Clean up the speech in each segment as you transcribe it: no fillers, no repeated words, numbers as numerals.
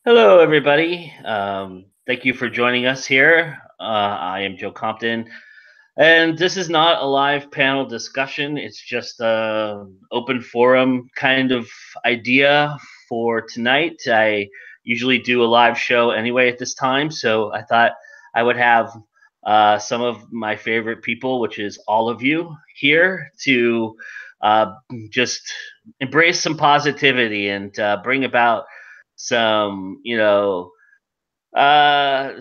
Hello, everybody. Thank you for joining us here. I am Joe Compton, and this is not a live panel discussion. It's just a open forum kind of idea for tonight. I usually do a live show anyway at this time, so I thought I would have some of my favorite people, which is all of you, here to uh, just embrace some positivity and bring about some, uh,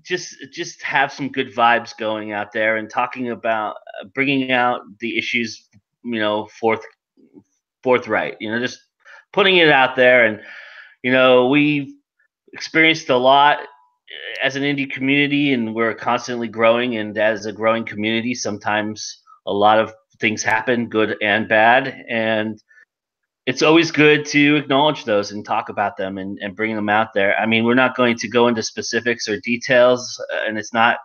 just have some good vibes going out there and talking about bringing out the issues, forthright. Just putting it out there, and we've experienced a lot as an indie community, and we're constantly growing. And as a growing community, sometimes a lot of things happen, good and bad, and it's always good to acknowledge those and talk about them and bring them out there. I mean, we're not going to go into specifics or details, and it's not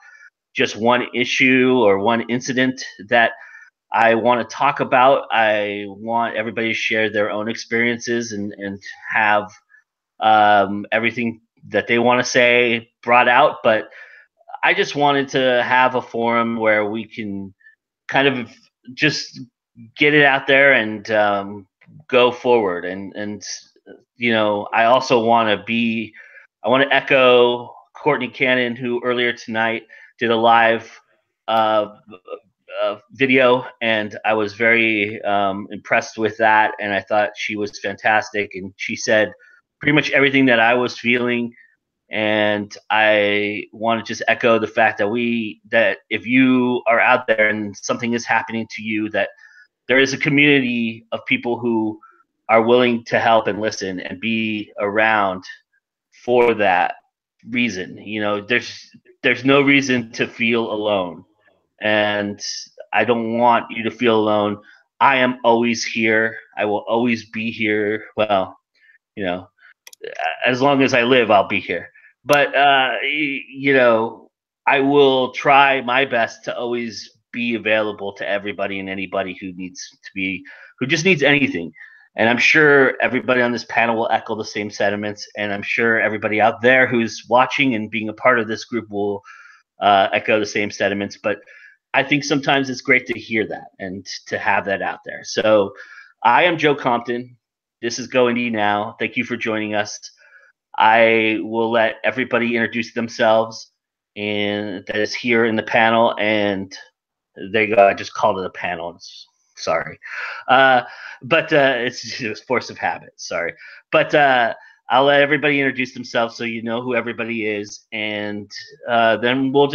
just one issue or one incident that I want to talk about. I want everybody to share their own experiences and have everything that they want to say brought out. But I just wanted to have a forum where we can kind of just get it out there and go forward. I also I want to echo Courtney Cannon, who earlier tonight did a live uh, video, and I was very impressed with that. And I thought she was fantastic, and she said pretty much everything that I was feeling. And I want to just echo the fact that if you are out there and something is happening to you, that there is a community of people who are willing to help and listen and be around for that reason. There's no reason to feel alone, and I don't want you to feel alone. I am always here. I will always be here. Well, you know, as long as I live, I'll be here. But I will try my best to always be available to everybody and anybody who just needs anything. And I'm sure everybody on this panel will echo the same sentiments, and I'm sure everybody out there who's watching and being a part of this group will echo the same sentiments. But I think sometimes it's great to hear that and to have that out there. So I am Joe Compton. This is GoIndieNow. Thank you for joining us. I will let everybody introduce themselves and that is here in the panel. And there you go. I just called it a panel. Sorry. But it's just force of habit. Sorry. But I'll let everybody introduce themselves so you know who everybody is. And then we'll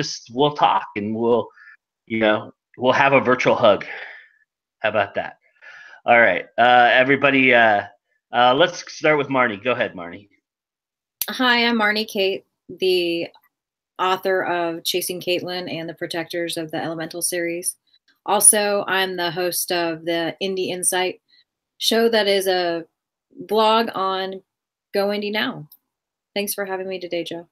talk, and we'll have a virtual hug. How about that? All right. Everybody, let's start with Marnie. Go ahead, Marnie. Hi, I'm Marnie Kate, the author of Chasing Caitlin and the Protectors of the Elemental series. Also, I'm the host of the Indie Insight show that is a blog on GoIndieNow. Thanks for having me today, Joe.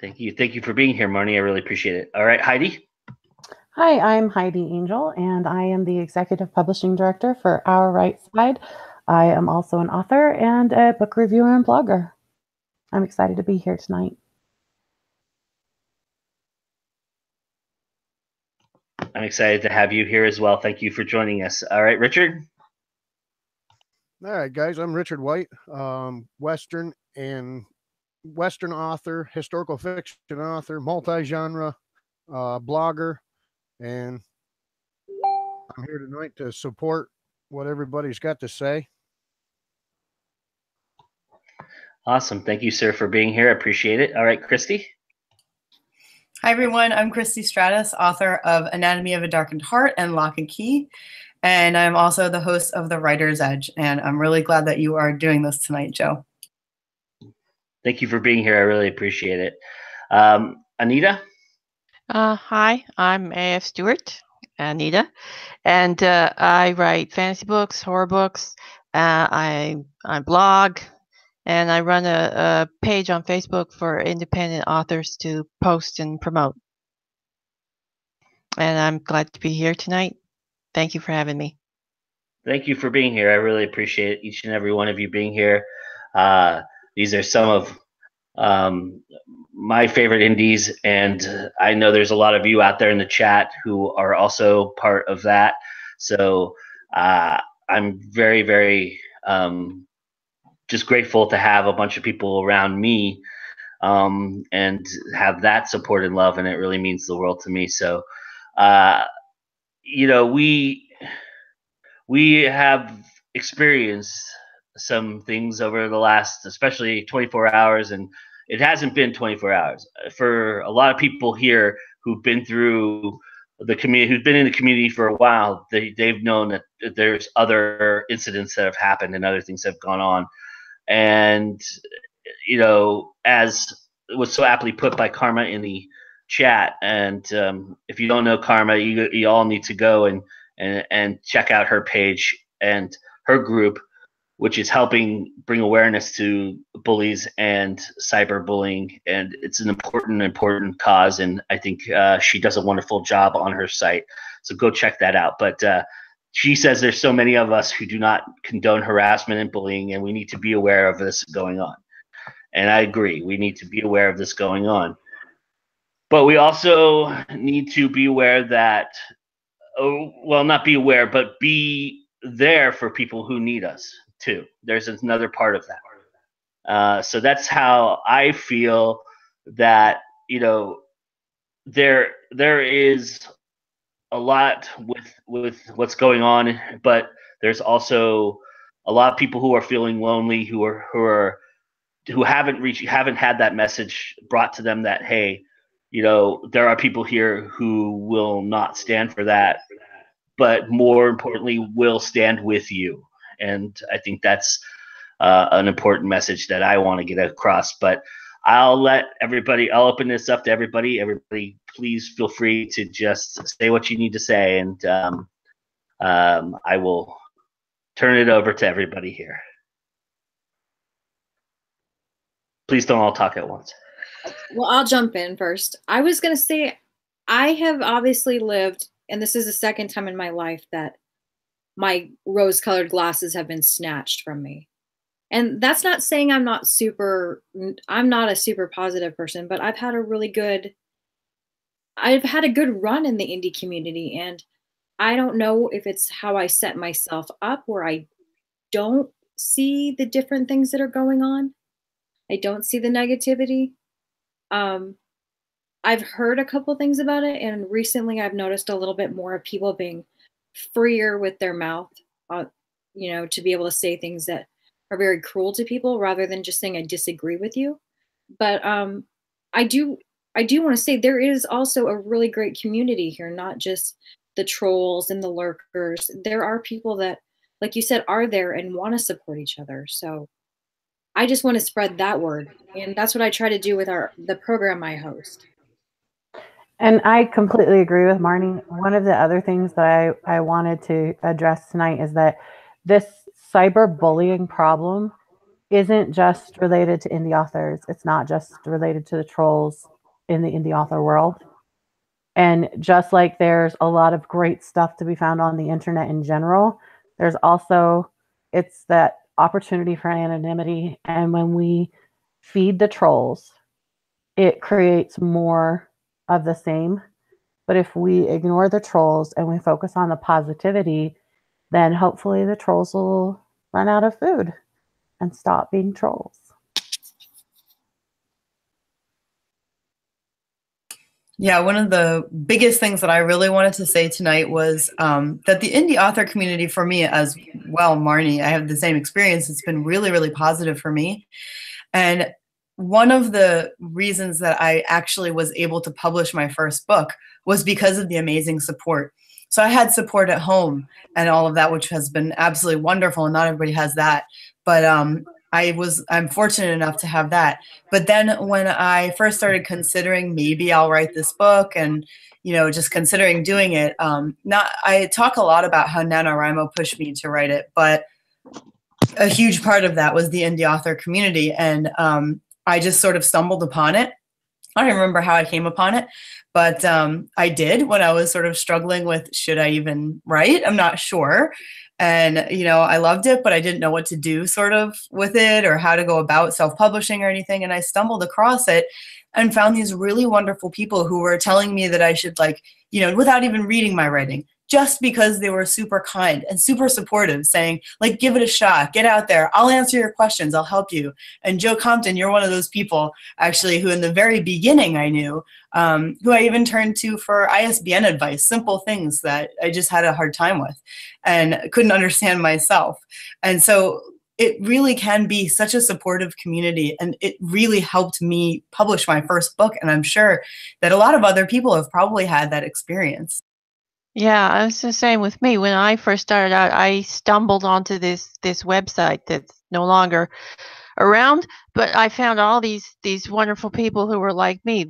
Thank you. Thank you for being here, Marnie. I really appreciate it. All right, Heidi. Hi, I'm Heidi Angel, and I am the Executive Publishing Director for Our Right Side. I am also an author and a book reviewer and blogger. I'm excited to be here tonight. I'm excited to have you here as well. Thank you for joining us. All right, Richard. All right, guys, I'm Richard White, Western author, historical fiction author, multi-genre blogger, and I'm here tonight to support what everybody's got to say. Awesome. Thank you, sir, for being here. I appreciate it. All right, Christy. Hi, everyone. I'm Christy Stratus, author of Anatomy of a Darkened Heart and Lock and Key. And I'm also the host of The Writer's Edge. And I'm really glad that you are doing this tonight, Joe. Thank you for being here. I really appreciate it. Anita? Hi, I'm A.F. Stewart, Anita. And I write fantasy books, horror books. I blog. And I run a page on Facebook for independent authors to post and promote. And I'm glad to be here tonight. Thank you for having me. Thank you for being here. I really appreciate each and every one of you being here. These are some of my favorite indies, and I know there's a lot of you out there in the chat who are also part of that. So I'm very, very just grateful to have a bunch of people around me and have that support and love, and it really means the world to me. So, you know, we have experienced some things over the last, especially 24 hours, and it hasn't been 24 hours for a lot of people here who've been through the community, who've been in the community for a while. They've known that there's other incidents that have happened and other things have gone on, and you know, as was so aptly put by Karma in the chat, and if you don't know Karma, you all need to go and check out her page and her group, which is helping bring awareness to bullies and cyberbullying. And it's an important cause. And I think she does a wonderful job on her site. So go check that out. But she says there's so many of us who do not condone harassment and bullying, and we need to be aware of this going on. And I agree. We need to be aware of this going on. But we also need to be aware that, well, not be aware, but be there for people who need us too. There's another part of that. So that's how I feel that, you know, there is a lot with what's going on, but there's also a lot of people who are feeling lonely, who haven't had that message brought to them that, hey, you know, there are people here who will not stand for that, but more importantly, will stand with you. And I think that's an important message that I want to get across. But I'll open this up to everybody. Everybody, please feel free to just say what you need to say, and I will turn it over to everybody here. Please don't all talk at once. Well, I'll jump in first. I was going to say, I have obviously lived, and this is the second time in my life that my rose-colored glasses have been snatched from me. And that's not saying I'm not a super positive person, but I've had a good run in the indie community. And I don't know if it's how I set myself up, where I don't see the different things that are going on. I don't see the negativity. I've heard a couple things about it, and recently I've noticed a little bit more of people being freer with their mouth, you know, to be able to say things that are very cruel to people rather than just saying I disagree with you. But I do want to say there is also a really great community here, not just the trolls and the lurkers. There are people that, like you said, are there and want to support each other. So I just want to spread that word, and that's what I try to do with the program I host. And I completely agree with Marnie. One of the other things that I wanted to address tonight is that this cyberbullying problem isn't just related to indie authors. It's not just related to the trolls in the indie author world. And just like there's a lot of great stuff to be found on the internet in general, there's also, it's that opportunity for anonymity. And when we feed the trolls, it creates more of the same. But if we ignore the trolls and we focus on the positivity, then hopefully the trolls will run out of food and stop being trolls. Yeah, one of the biggest things that I really wanted to say tonight was that the indie author community, for me as well, Marnie, I have the same experience. It's been really, really positive for me. And one of the reasons that I actually was able to publish my first book was because of the amazing support. So I had support at home and all of that, which has been absolutely wonderful, and not everybody has that. But I'm fortunate enough to have that. But then when I first started considering maybe I'll write this book, and you know, just considering doing it, I talk a lot about how NaNoWriMo pushed me to write it, but a huge part of that was the indie author community, and I just sort of stumbled upon it. I don't remember how I came upon it, but I did when I was sort of struggling with, should I even write? I'm not sure. And, you know, I loved it, but I didn't know what to do sort of with it or how to go about self-publishing or anything. And I stumbled across it and found these really wonderful people who were telling me that I should, like, you know, without even reading my writing, just because they were super kind and super supportive, saying, like, give it a shot, get out there, I'll answer your questions, I'll help you. And Joe Compton, you're one of those people, actually, who in the very beginning I knew, who I even turned to for ISBN advice, simple things that I just had a hard time with and couldn't understand myself. And so it really can be such a supportive community, and it really helped me publish my first book. And I'm sure that a lot of other people have probably had that experience. Yeah, it's the same with me. When I first started out, I stumbled onto this website that's no longer around, but I found all these wonderful people who were like me.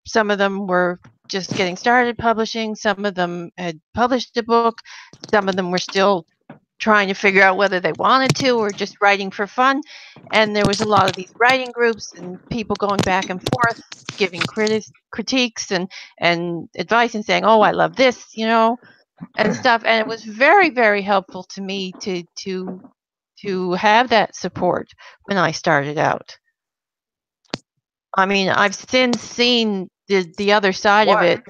Some of them were just getting started publishing, some of them had published a book, some of them were still trying to figure out whether they wanted to or just writing for fun. And there was a lot of these writing groups and people going back and forth, giving critiques and advice and saying, oh, I love this, you know, and stuff. And it was very, very helpful to me to have that support when I started out. I mean, I've since seen the other side of it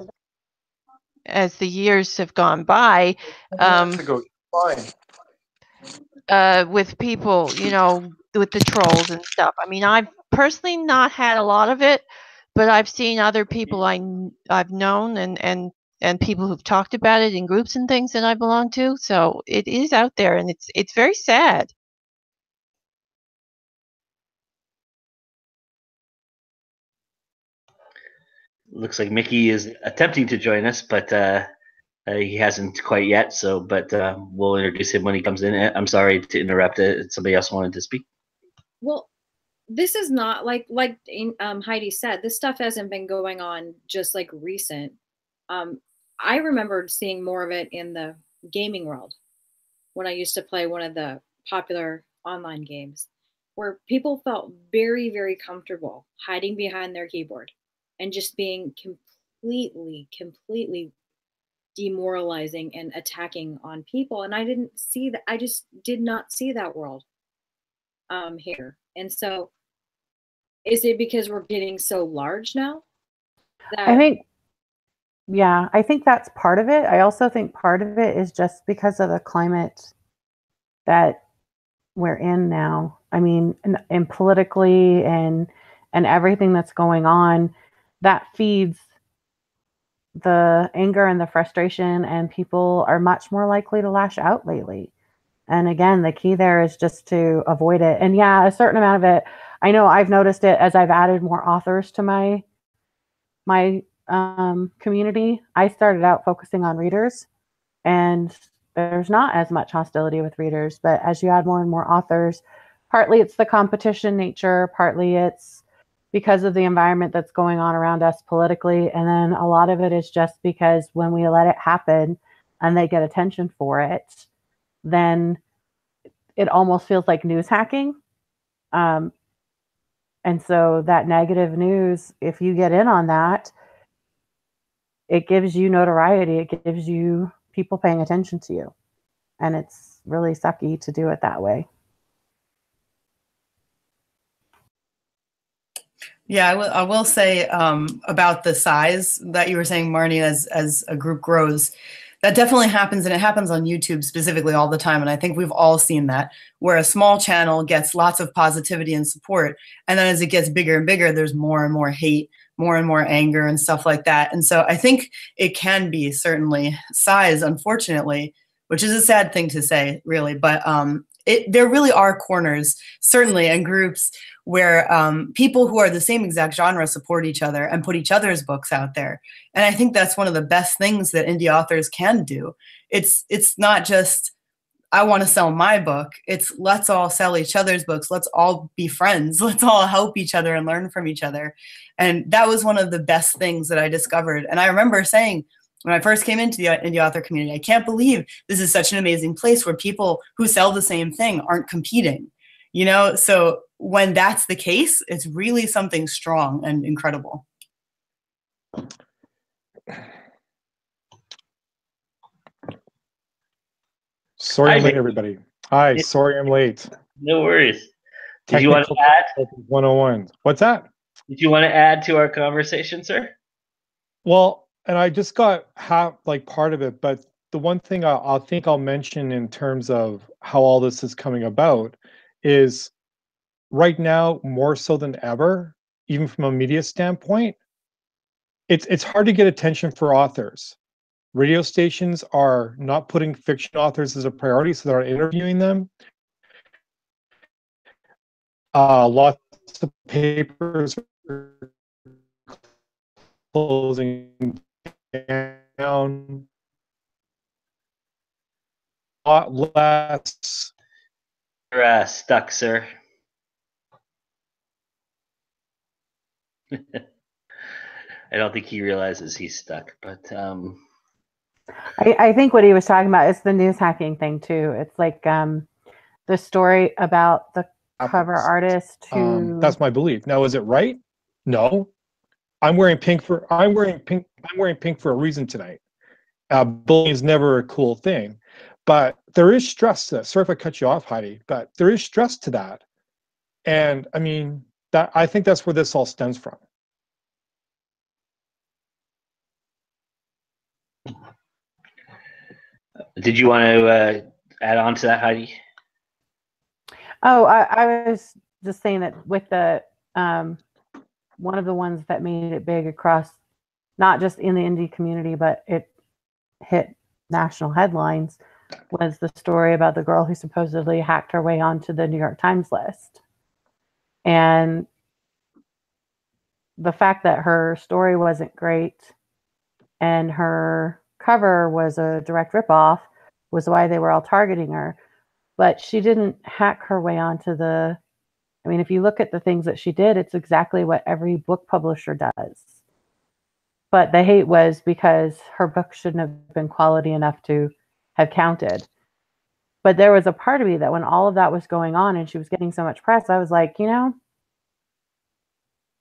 as the years have gone by. With people, you know, with the trolls and stuff. I mean, I've personally not had a lot of it, but I've seen other people I've known and people who've talked about it in groups and things that I belong to. So it is out there, and it's very sad. Looks like Mickey is attempting to join us, but he hasn't quite yet. So, but we'll introduce him when he comes in. I'm sorry to interrupt. Somebody else wanted to speak. Well, this is not like Heidi said. This stuff hasn't been going on just like recent. I remembered seeing more of it in the gaming world when I used to play one of the popular online games, where people felt very, very comfortable hiding behind their keyboard and just being completely demoralizing and attacking on people. And I didn't see that. I just did not see that world here. And so is it because we're getting so large now? I think that's part of it. I also think part of it is just because of the climate that we're in now. I mean, and politically and everything that's going on, that feeds the anger and the frustration, and people are much more likely to lash out lately. And again, the key there is just to avoid it. And yeah, a certain amount of it, I know I've noticed it as I've added more authors to my community. I started out focusing on readers, and there's not as much hostility with readers, but as you add more and more authors, partly it's the competition nature, partly it's because of the environment that's going on around us politically, and then a lot of it is just because when we let it happen and they get attention for it, then it almost feels like news hacking. And so that negative news, if you get in on that, it gives you notoriety. It gives you people paying attention to you. And it's really sucky to do it that way. Yeah, I will say about the size that you were saying, Marnie, as a group grows, that definitely happens, and it happens on YouTube specifically all the time. And I think we've all seen that, where a small channel gets lots of positivity and support, and then as it gets bigger and bigger, there's more and more hate, more and more anger and stuff like that. And so I think it can be certainly size, unfortunately, which is a sad thing to say, really. But there really are corners, certainly, and groups where people who are the same exact genre support each other and put each other's books out there. And I think that's one of the best things that indie authors can do. It's not just, I want to sell my book. It's let's all sell each other's books. Let's all be friends. Let's all help each other and learn from each other. And that was one of the best things that I discovered. And I remember saying, when I first came into the indie author community, I can't believe this is such an amazing place where people who sell the same thing aren't competing. You know, so when that's the case, it's really something strong and incredible. Sorry Hi, I'm late, Mick. everybody. Hi, Yeah. sorry I'm late. No worries. Did you want to Technical add? difficulties 101. What's that? Did you want to add to our conversation, sir? Well, and I just got part of it, but the one thing I'll think I'll mention in terms of how all this is coming about is right now, more so than ever, even from a media standpoint, it's hard to get attention for authors. Radio stations are not putting fiction authors as a priority, so they're not interviewing them. Lots of papers are closing down. A lot less. You're stuck, sir. I don't think he realizes he's stuck, but I think what he was talking about is the news hacking thing too. It's like the story about the cover artist who. That's my belief. Now, is it right? No. I'm wearing pink for a reason tonight. Bullying is never a cool thing, but there is stress to that. Sorry if I cut you off, Heidi, but there is stress to that. And I mean, I think that's where this all stems from. Did you want to add on to that, Heidi? Oh, I was just saying that with the one of the ones that made it big across, not just in the indie community, but it hit national headlines, was the story about the girl who supposedly hacked her way onto the New York Times list. And the fact that her story wasn't great and her cover was a direct ripoff was why they were all targeting her. But she didn't hack her way onto the. I mean, if you look at the things that she did, it's exactly what every book publisher does. But the hate was because her book shouldn't have been quality enough to have counted. But there was a part of me that when all of that was going on and she was getting so much press, I was like,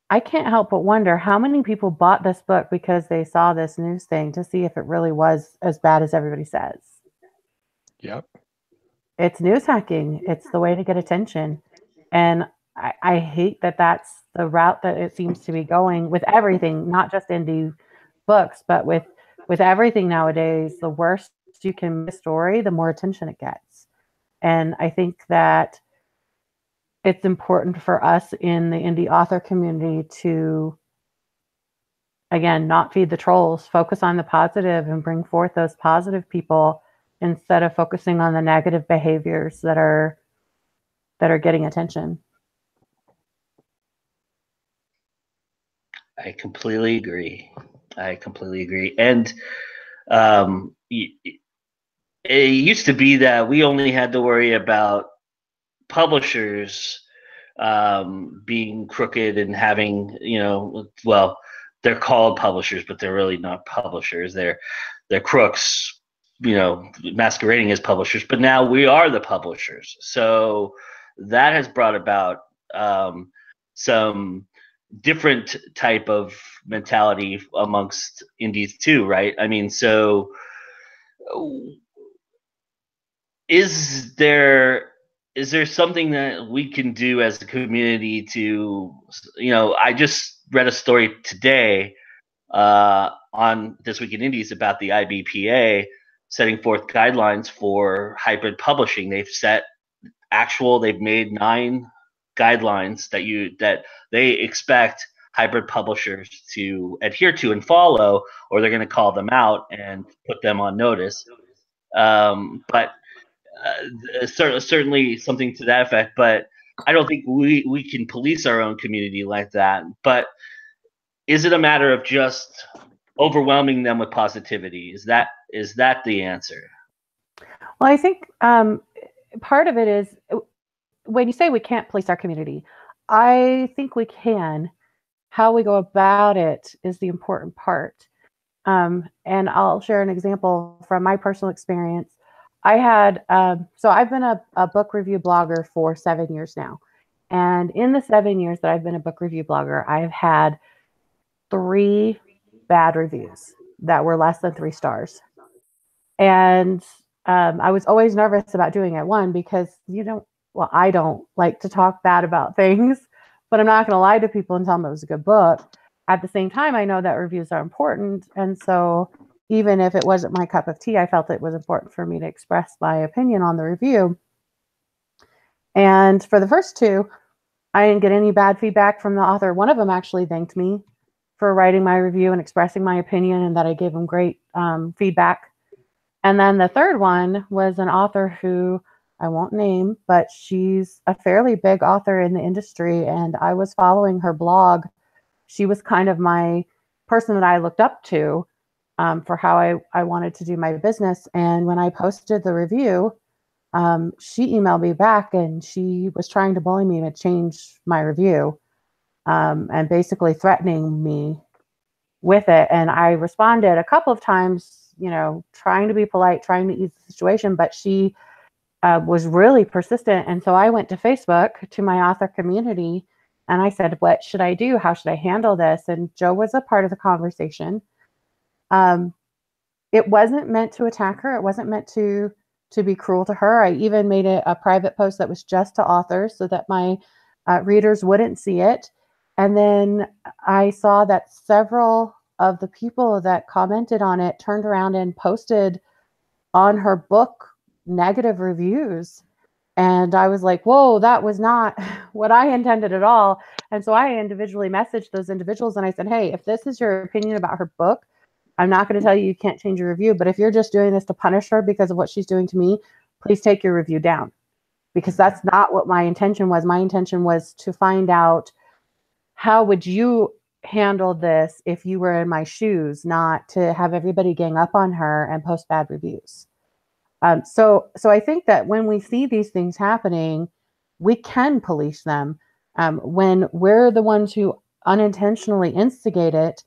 I can't help but wonder how many people bought this book because they saw this news thing to see if it really was as bad as everybody says. Yep. It's news hacking. It's the way to get attention. And I hate that that's the route that it seems to be going with everything, not just indie books, but with everything nowadays. The worse you can make a story, the more attention it gets. And I think that it's important for us in the indie author community to, again, not feed the trolls, focus on the positive and bring forth those positive people instead of focusing on the negative behaviors that are getting attention. I completely agree. And it used to be that we only had to worry about publishers being crooked and having, well, they're called publishers, but they're really not publishers. They're crooks, masquerading as publishers. But now we are the publishers. So that has brought about some different type of mentality amongst indies too, right? I mean, so is there something that we can do as a community to, I just read a story today on This Week in Indies about the IBPA setting forth guidelines for hybrid publishing. They've made 9 guidelines that they expect hybrid publishers to adhere to and follow, or they're going to call them out and put them on notice. But certainly something to that effect. But I don't think we can police our own community like that. But is it a matter of just overwhelming them with positivity? Is that the answer? Well, I think part of it is when you say we can't police our community, I think we can. How we go about it is the important part. And I'll share an example from my personal experience. I had, so I've been a book review blogger for 7 years now. And in the 7 years that I've been a book review blogger, I've had 3 bad reviews that were less than 3 stars. And I was always nervous about doing it. One, because I don't like to talk bad about things, but I'm not going to lie to people and tell them it was a good book. At the same time, I know that reviews are important. And so even if it wasn't my cup of tea, I felt it was important for me to express my opinion on the review. And for the first two, I didn't get any bad feedback from the author. One of them actually thanked me for writing my review and expressing my opinion, and that I gave him great feedback. And then the third one was an author who I won't name, but she's a fairly big author in the industry, and I was following her blog. She was kind of my person that I looked up to for how I wanted to do my business. And when I posted the review, she emailed me back, and she was trying to bully me to change my review and basically threatening me with it. And I responded a couple of times, trying to be polite, trying to ease the situation, but she was really persistent. And so I went to Facebook to my author community and I said, what should I do? How should I handle this? And Joe was a part of the conversation. It wasn't meant to attack her. It wasn't meant to be cruel to her. I even made a private post that was just to authors so that my readers wouldn't see it. And then I saw that several of the people that commented on it turned around and posted on her book negative reviews. And I was like, whoa, that was not what I intended at all. And so I individually messaged those individuals and I said, hey, if this is your opinion about her book, I'm not going to tell you you can't change your review. But if you're just doing this to punish her because of what she's doing to me, please take your review down. Because that's not what my intention was. My intention was to find out, how would you handle this if you were in my shoes, not to have everybody gang up on her and post bad reviews. So I think that when we see these things happening, we can police them. When we're the ones who unintentionally instigate it,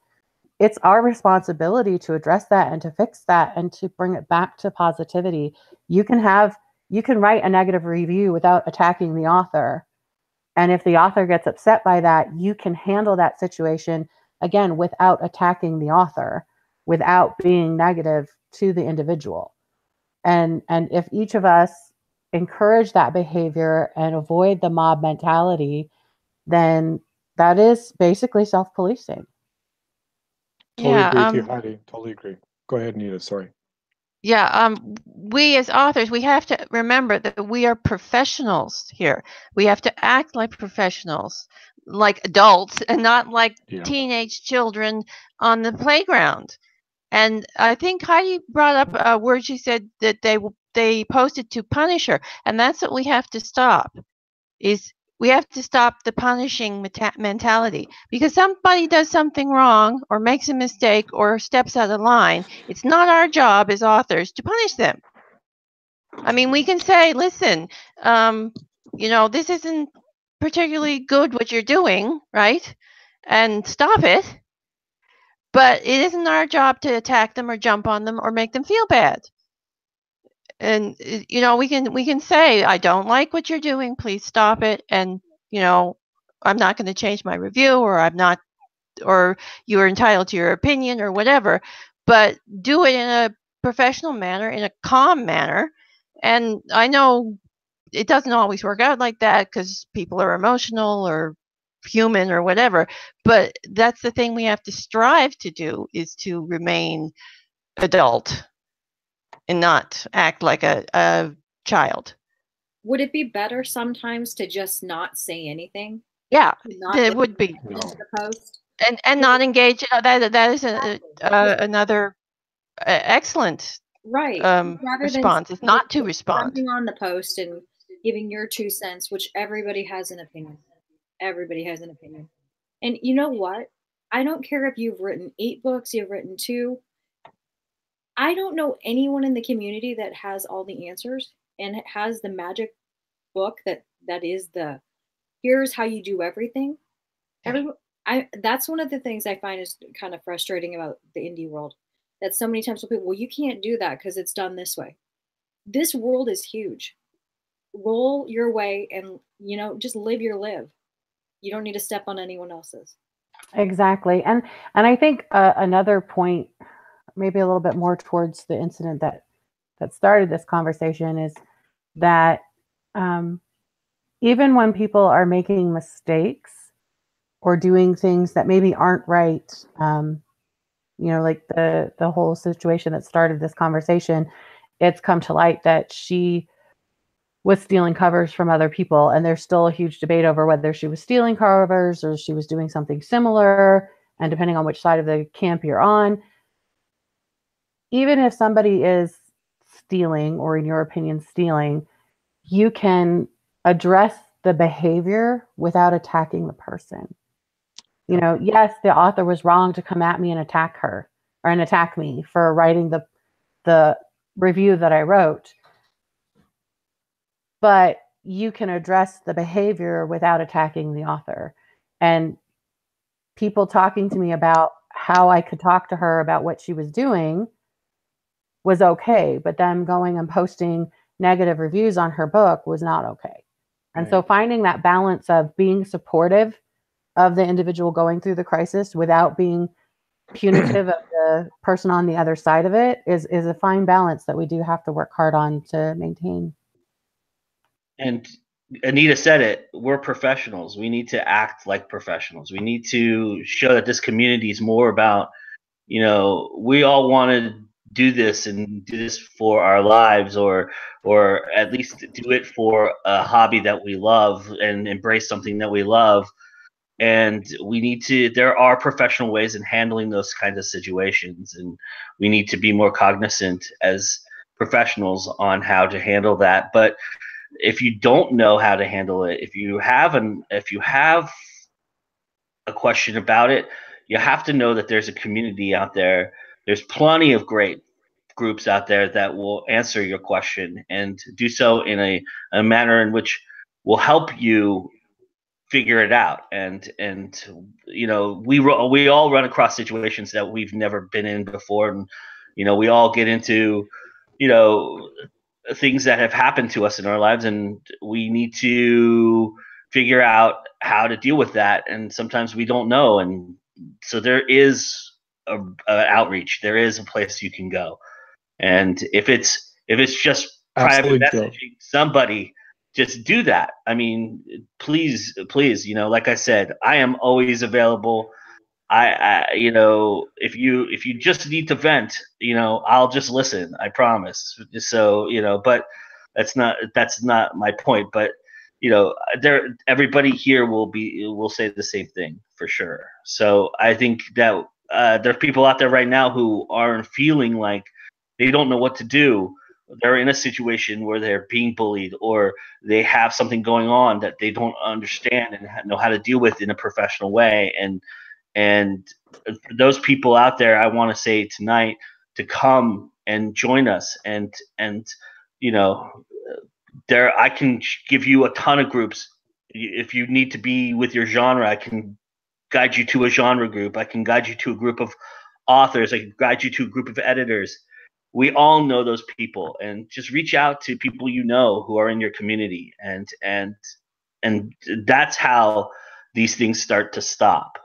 it's our responsibility to address that and to fix that and to bring it back to positivity. You can write a negative review without attacking the author. And if the author gets upset by that, you can handle that situation, again, without attacking the author, without being negative to the individual. And if each of us encourage that behavior and avoid the mob mentality, then that is basically self-policing. Totally agree with you, Heidi. Totally agree. Go ahead, Nita. Sorry. Yeah, we as authors, we have to remember that we are professionals here. We have to act like professionals, like adults, and not like teenage children on the playground. And I think Heidi brought up a word. She said that they posted to punish her, and that's what we have to stop. We have to stop the punishing mentality. Because somebody does something wrong or makes a mistake or steps out of line, it's not our job as authors to punish them. I mean, we can say, listen, this isn't particularly good what you're doing, right? And stop it. But it isn't our job to attack them or jump on them or make them feel bad. And we can say, I don't like what you're doing, please stop it. And I'm not going to change my review, or you're entitled to your opinion or whatever, but do it in a professional manner, in a calm manner. And I know it doesn't always work out like that because people are emotional or human or whatever, but that's the thing we have to strive to do, is to remain adult and not act like a child. Would it be better sometimes to just not say anything? Yeah, it would be. The post? And not engage. That is another excellent response. It's not to respond. Jumping on the post and giving your 2 cents, which everybody has an opinion. Everybody has an opinion. And you know what? I don't care if you've written 8 books, you've written 2. I don't know anyone in the community that has all the answers and has the magic book that is the here's how you do everything. That's one of the things I find is kind of frustrating about the indie world. That so many times people, well, you can't do that because it's done this way. This world is huge. Roll your way and just live your live. You don't need to step on anyone else's. Exactly. And I think another point, maybe a little bit more towards the incident that that started this conversation is that even when people are making mistakes or doing things that maybe aren't right, like the whole situation that started this conversation, it's come to light that she was stealing covers from other people, and there's still a huge debate over whether she was stealing covers or she was doing something similar, and depending on which side of the camp you're on, even if somebody is stealing, or in your opinion stealing, you can address the behavior without attacking the person. Yes, the author was wrong to come at me and attack her, or attack me for writing the review that I wrote, but you can address the behavior without attacking the author. And people talking to me about how I could talk to her about what she was doing was okay, but them going and posting negative reviews on her book was not okay. And so finding that balance of being supportive of the individual going through the crisis without being punitive of the person on the other side of it is a fine balance that we do have to work hard on to maintain. And Anita said it, we're professionals. We need to act like professionals. We need to show that this community is more about, we all want to do this and do this for our lives, or at least do it for a hobby that we love and embrace something that we love. And there are professional ways in handling those kinds of situations, and we need to be more cognizant as professionals on how to handle that. But if you don't know how to handle it, if you have a question about it, you have to know that there's a community out there. There's plenty of great groups out there that will answer your question and do so in a manner in which will help you figure it out. And we all run across situations that we've never been in before, and we all get into things that have happened to us in our lives, and we need to figure out how to deal with that. And sometimes we don't know, and so there is a outreach. There is a place you can go, and if it's just private messaging somebody, just do that. I mean, please, like I said, I am always available. If you just need to vent, I'll just listen. I promise. So, but that's not my point. But everybody here will say the same thing for sure. So I think that there are people out there right now who are feeling like they don't know what to do. They're in a situation where they're being bullied, or they have something going on that they don't understand and know how to deal with in a professional way. And for those people out there, I want to say tonight to come and join us. And I can give you a ton of groups. If you need to be with your genre, I can guide you to a genre group. I can guide you to a group of authors. I can guide you to a group of editors. We all know those people, and just reach out to people who are in your community, and that's how these things start to stop.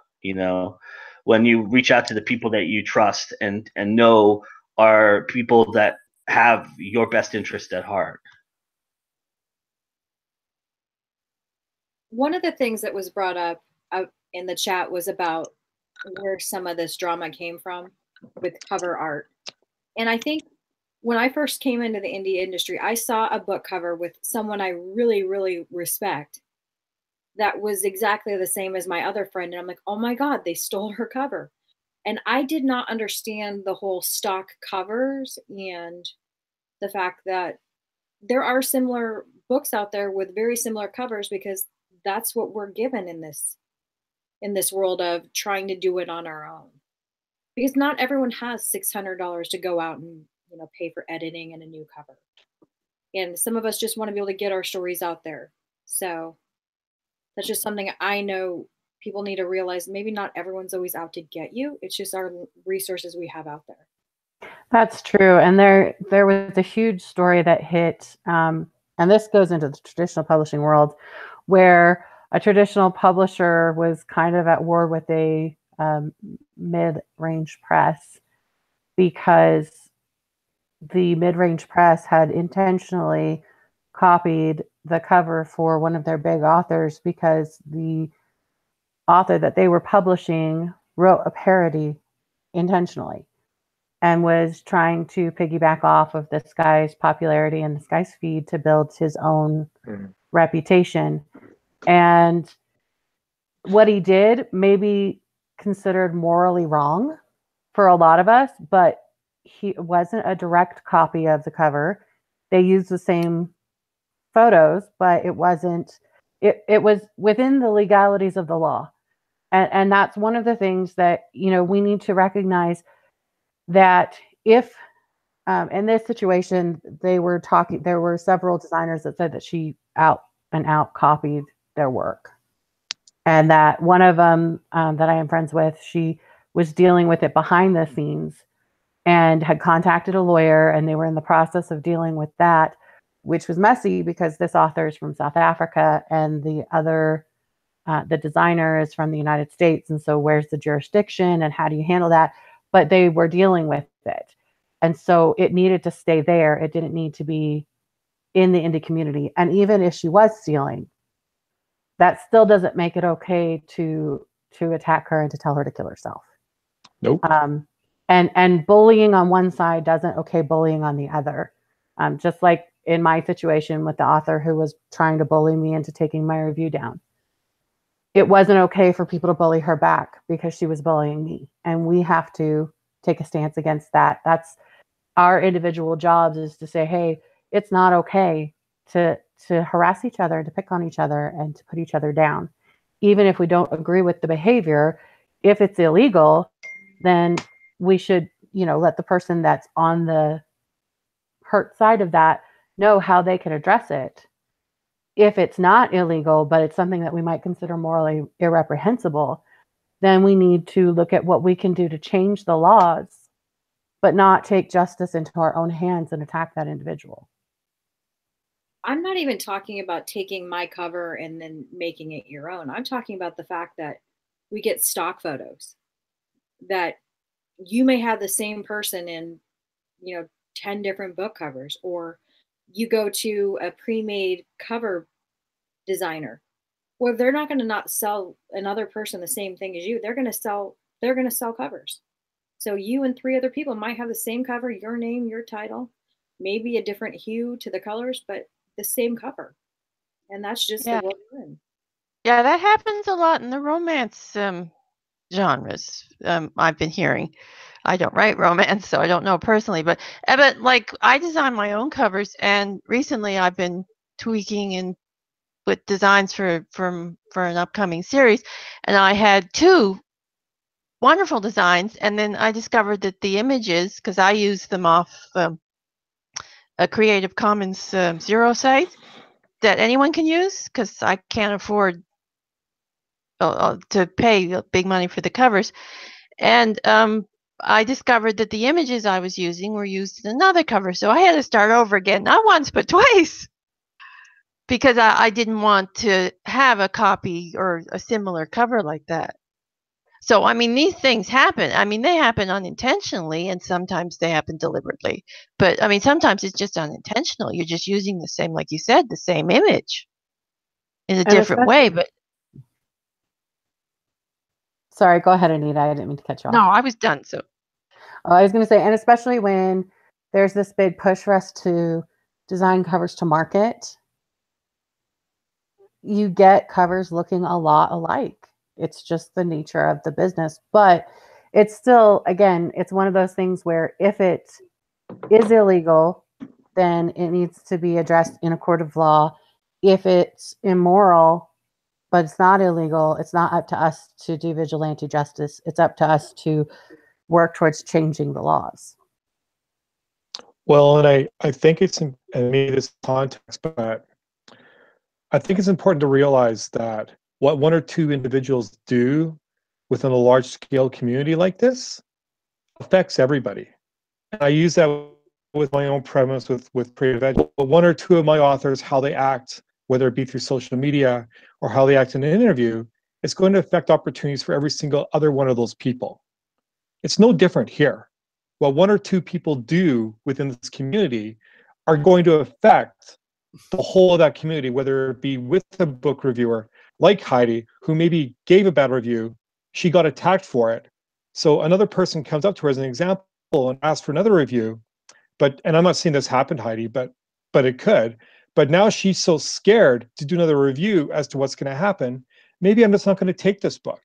When you reach out to the people that you trust and know are people that have your best interest at heart. One of the things that was brought up in the chat was about where some of this drama came from with cover art. And I think when I first came into the indie industry, I saw a book cover with someone I really, really respect that was exactly the same as my other friend. And I'm like, oh my God, they stole her cover. And I did not understand the whole stock covers and the fact that there are similar books out there with very similar covers, because that's what we're given in this world of trying to do it on our own. Because not everyone has $600 to go out and pay for editing and a new cover. And some of us just want to be able to get our stories out there. So that's just something I know people need to realize. Maybe not everyone's always out to get you. It's just our resources we have out there. That's true. And there was a huge story that hit, and this goes into the traditional publishing world, where a traditional publisher was kind of at war with a mid-range press because the mid-range press had intentionally copied the cover for one of their big authors because the author that they were publishing wrote a parody intentionally and was trying to piggyback off of this guy's popularity and this guy's feed to build his own reputation. And what he did may be considered morally wrong for a lot of us, but it wasn't a direct copy of the cover. They used the same photos, but it wasn't, it was within the legalities of the law. And that's one of the things that, we need to recognize, that if in this situation, there were several designers that said that she out and out copied their work. And that one of them that I am friends with, she was dealing with it behind the scenes and had contacted a lawyer, and they were in the process of dealing with that, which was messy because this author is from South Africa and the designer is from the United States. And so where's the jurisdiction and how do you handle that? But they were dealing with it. And so it needed to stay there. It didn't need to be in the indie community. And even if she was stealing, that still doesn't make it okay to attack her and to tell her to kill herself. Nope. And bullying on one side doesn't okay bullying on the other. Just like in my situation with the author who was trying to bully me into taking my review down. It wasn't okay for people to bully her back because she was bullying me. And we have to take a stance against that. That's our individual jobs, is to say, hey, it's not okay to harass each other, to pick on each other, and to put each other down. Even if we don't agree with the behavior, if it's illegal, then we should, let the person that's on the hurt side of that know how they can address it. If it's not illegal, but it's something that we might consider morally irreprehensible, then we need to look at what we can do to change the laws, but not take justice into our own hands and attack that individual. I'm not even talking about taking my cover and then making it your own. I'm talking about the fact that we get stock photos that you may have the same person in, 10 different book covers, or you go to a pre-made cover designer. Well, they're not going to not sell another person the same thing as you. They're going to sell covers. So you and 3 other people might have the same cover, your name, your title, maybe a different hue to the colors, but the same cover. And that's just the world we're in. Yeah, that happens a lot in the romance genres. I've been hearing. I don't write romance, so I don't know personally, but like I design my own covers, and recently I've been tweaking and with designs for an upcoming series, and I had 2 wonderful designs, and then I discovered that the images, because I use them off a Creative Commons 0 site that anyone can use, because I can't afford to pay big money for the covers, and I discovered that the images I was using were used in another cover, so I had to start over again, not once but twice, because I didn't want to have a copy or a similar cover like that. So, I mean, these things happen. I mean, they happen unintentionally, and sometimes they happen deliberately. But, I mean, sometimes it's just unintentional. You're just using the same, like you said, the same image in a different way. But sorry, go ahead, Anita. I didn't mean to cut you off. No, I was done. So I was going to say, and especially when there's this big push for us to design covers to market, you get covers looking a lot alike. It's just the nature of the business. But it's still, again, it's one of those things where if it is illegal, then it needs to be addressed in a court of law. If it's immoral, but it's not illegal, it's not up to us to do vigilante justice. It's up to us to work towards changing the laws. Well, and I think it's in this context, but I think it's important to realize that what 1 or 2 individuals do within a large-scale community like this affects everybody. And I use that with my own premise with Creative Edge. But 1 or 2 of my authors, how they act, whether it be through social media or how they act in an interview, it's going to affect opportunities for every single other one of those people. It's no different here. what one or two people do within this community are going to affect the whole of that community, whether it be with a book reviewer like Heidi, who maybe gave a bad review, she got attacked for it. So another person comes up to her as an example and asks for another review. And I'm not saying this happened, Heidi, but it could. But now she's so scared to do another review as to what's going to happen. Maybe I'm just not going to take this book.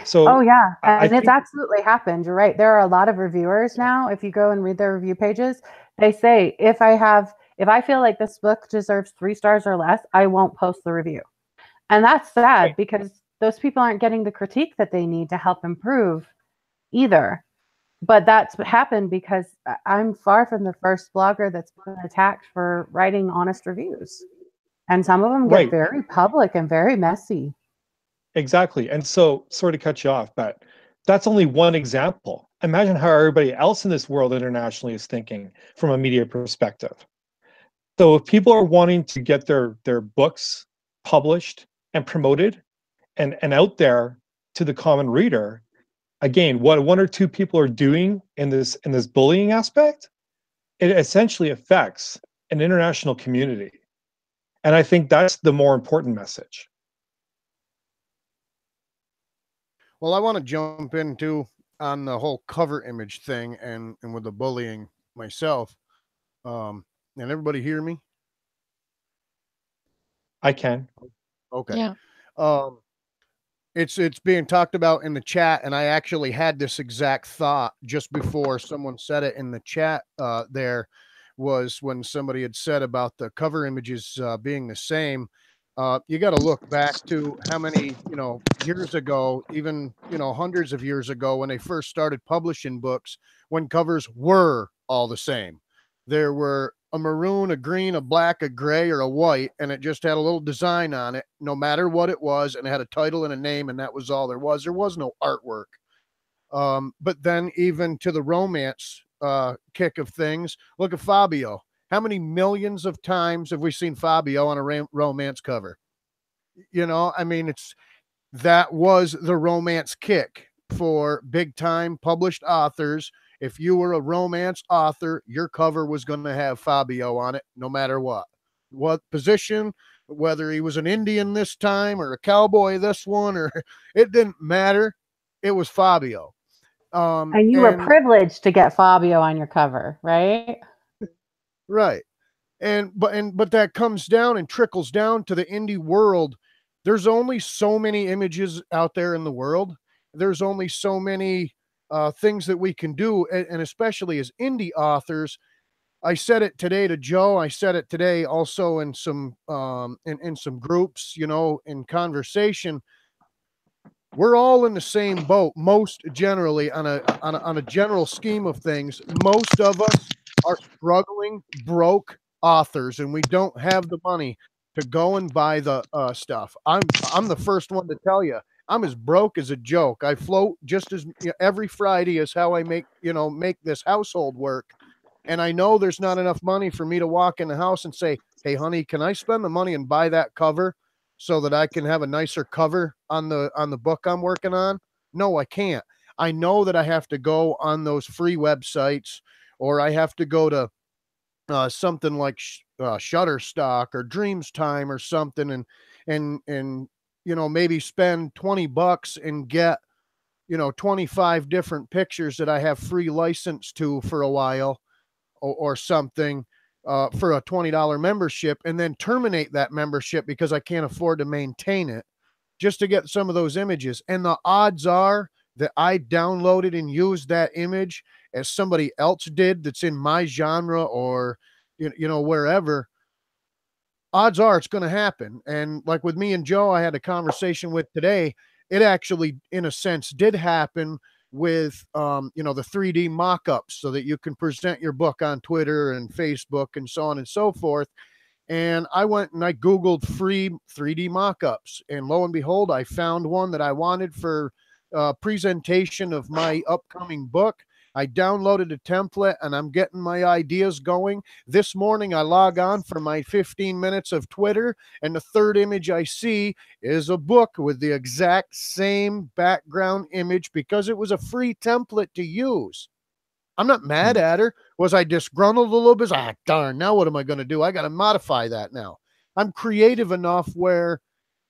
So oh yeah, and I it's absolutely happened. You're right. There are a lot of reviewers now. If you go and read their review pages, they say if I feel like this book deserves 3 stars or less, I won't post the review. And that's sad because those people aren't getting the critique that they need to help improve either. But that's happened because I'm far from the first blogger that's been attacked for writing honest reviews. And some of them get very public and very messy. Exactly. And so, sorry to cut you off, but that's only one example. Imagine how everybody else in this world internationally is thinking from a media perspective. So if people are wanting to get their books published and promoted and out there to the common reader, again, what one or two people are doing in this bullying aspect, it essentially affects an international community. And I think that's the more important message. Well, I want to jump into on the whole cover image thing and with the bullying myself. And everybody hear me? I can. Okay. Yeah. It's being talked about in the chat, and I actually had this exact thought just before someone said it in the chat. There was when somebody had said about the cover images being the same. You got to look back to how many, years ago, even, hundreds of years ago, when they first started publishing books, when covers were all the same. There were a maroon, a green, a black, a gray, or a white, and it just had a little design on it, no matter what it was, and it had a title and a name, and that was all there was. There was no artwork. But then even to the romance kick of things, look at Fabio. How many millions of times have we seen Fabio on a romance cover? I mean, that was the romance kick for big time published authors. If you were a romance author, your cover was going to have Fabio on it, no matter what position, whether he was an Indian this time or a cowboy this one, or it didn't matter. It was Fabio. And you were privileged to get Fabio on your cover, right? Right. But that comes down and trickles down to the indie world. There's only so many images out there in the world. There's only so many things that we can do. And especially as indie authors, I said it today to Joe. I said it today also in some in some groups, in conversation. We're all in the same boat, most generally on a general scheme of things. Most of us are struggling, broke authors, and we don't have the money to go and buy the stuff. I'm the first one to tell you, I'm as broke as a joke. I float just as every Friday is how I make this household work. And I know there's not enough money for me to walk in the house and say, hey, honey, can I spend the money and buy that cover so that I can have a nicer cover on the book I'm working on? No, I can't. I know that I have to go on those free websites, or I have to go to something like Shutterstock or Dreamstime or something, and maybe spend $20 and get 25 different pictures that I have free license to for a while, or something, for a $20 membership, and then terminate that membership because I can't afford to maintain it, just to get some of those images. And the odds are that I downloaded and used that image as somebody else did that's in my genre or wherever. Odds are it's going to happen. And like with me and Joe, I had a conversation with today. It actually, in a sense, did happen with the 3D mock-ups, so that you can present your book on Twitter and Facebook and so on and so forth. And I went and I Googled free 3D mock-ups, and lo and behold, I found one that I wanted for presentation of my upcoming book. I downloaded a template and I'm getting my ideas going. This morning I log on for my 15 minutes of Twitter, and the third image I see is a book with the exact same background image because it was a free template to use. I'm not mad at her. Was I disgruntled a little bit? Darn, now what am I going to do? I got to modify that now. I'm creative enough where,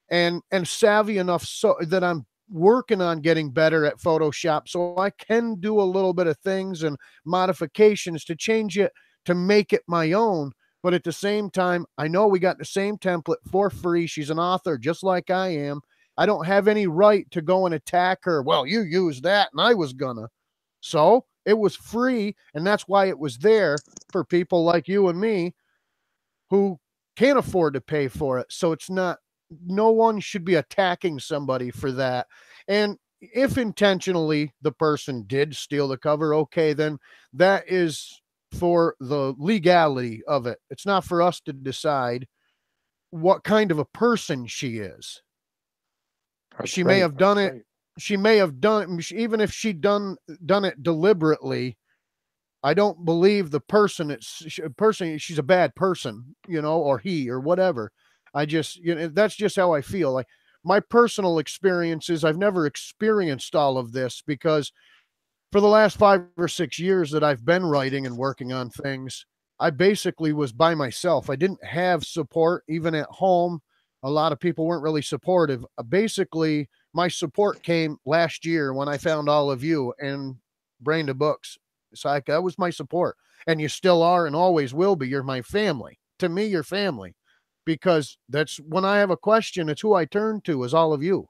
and savvy enough so that I'm working on getting better at Photoshop, so I can do a little bit of things and modifications to change it, to make it my own. But at the same time, I know we got the same template for free. She's an author just like I am. I don't have any right to go and attack her. Well, you used that and I was gonna. So it was free, and that's why it was there for people like you and me who can't afford to pay for it. So it's not, no one should be attacking somebody for that. And if intentionally the person did steal the cover, okay, then that is for the legality of it. It's not for us to decide what kind of a person she is. She may have done it. She may have done, even if she done it deliberately. I don't believe the person, she's a bad person, you know, or he or whatever. I just, you know, that's just how I feel. Like my personal experiences, I've never experienced all of this because for the last 5 or 6 years that I've been writing and working on things, I basically was by myself. I didn't have support even at home. A lot of people weren't really supportive. Basically, my support came last year when I found all of you and Brain to Books. It's like that was my support, and you still are and always will be. You're my family. To me, you're family, because that's when I have a question, it's who I turn to is all of you.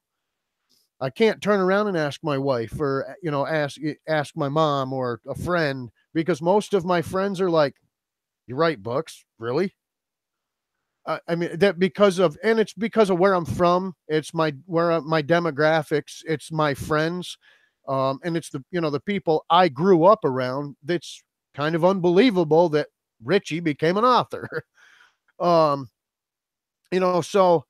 I can't turn around and ask my wife or, you know, ask my mom or a friend, because most of my friends are like, you write books? Really? I mean, that because of, and it's because of where I'm from. It's my demographics. It's my friends. And it's the, you know, the people I grew up around. That's kind of unbelievable that Richie became an author. You know, so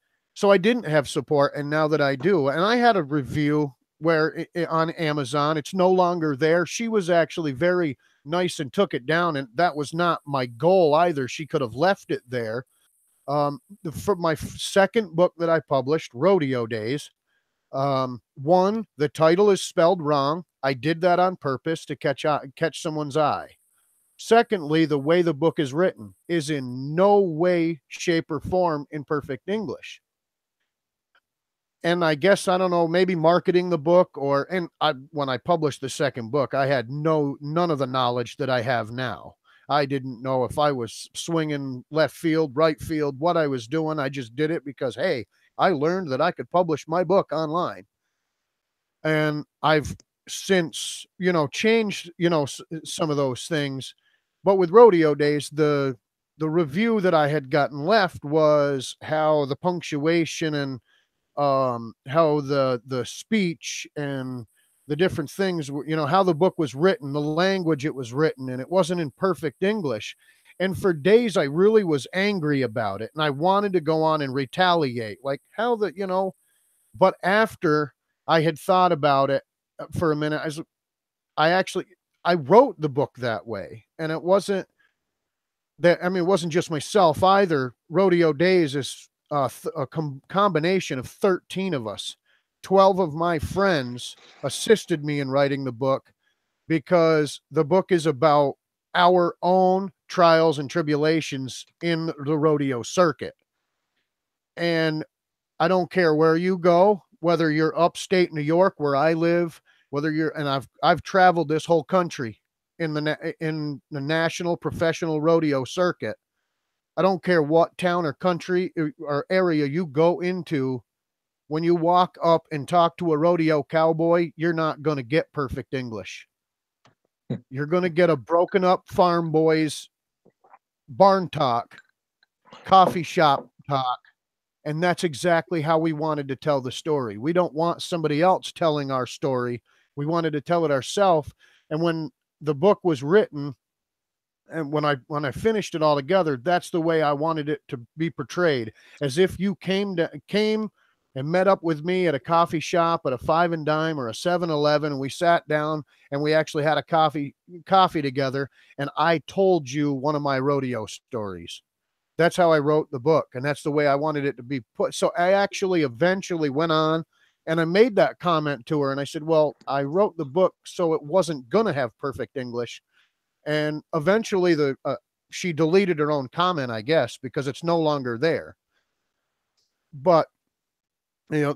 I didn't have support, and now that I do, and I had a review where on Amazon, it's no longer there. She was actually very nice and took it down, and that was not my goal either. She could have left it there. For my second book that I published, Rodeo Days, one, the title is spelled wrong. I did that on purpose to catch someone's eye. Secondly, the way the book is written is in no way, shape, or form in perfect English. And I guess, I don't know, maybe marketing the book when I published the second book, I had none of the knowledge that I have now. I didn't know if I was swinging left field, right field, what I was doing. I just did it because, hey, I learned that I could publish my book online. And I've since, you know, changed, you know, some of those things. But with Rodeo Days, the review that I had gotten left was how the punctuation and how the speech and the different things, you know, how the book was written, the language it was written, and it wasn't in perfect English. And for days, I really was angry about it. And I wanted to go on and retaliate, like how the, you know, but after I had thought about it for a minute, I wrote the book that way. And it wasn't that, I mean, it wasn't just myself either. Rodeo Days is a combination of 13 of us. 12 of my friends assisted me in writing the book, because the book is about our own trials and tribulations in the rodeo circuit. And I don't care where you go, whether you're upstate New York, where I live, whether you're, and I've traveled this whole country in the national professional rodeo circuit. I don't care what town or country or area you go into. When you walk up and talk to a rodeo cowboy, you're not going to get perfect English. You're going to get a broken up farm boys barn talk, coffee shop talk. And that's exactly how we wanted to tell the story. We don't want somebody else telling our story. We wanted to tell it ourselves. And when the book was written, and when I finished it all together, that's the way I wanted it to be portrayed, as if you came and met up with me at a coffee shop, at a Five and Dime or a 7-Eleven, and we sat down and we actually had a coffee together, and I told you one of my rodeo stories. That's how I wrote the book, and that's the way I wanted it to be put. So I actually eventually went on and I made that comment to her, and I said, well, I wrote the book so it wasn't going to have perfect English. And eventually she deleted her own comment, I guess, because it's no longer there. But the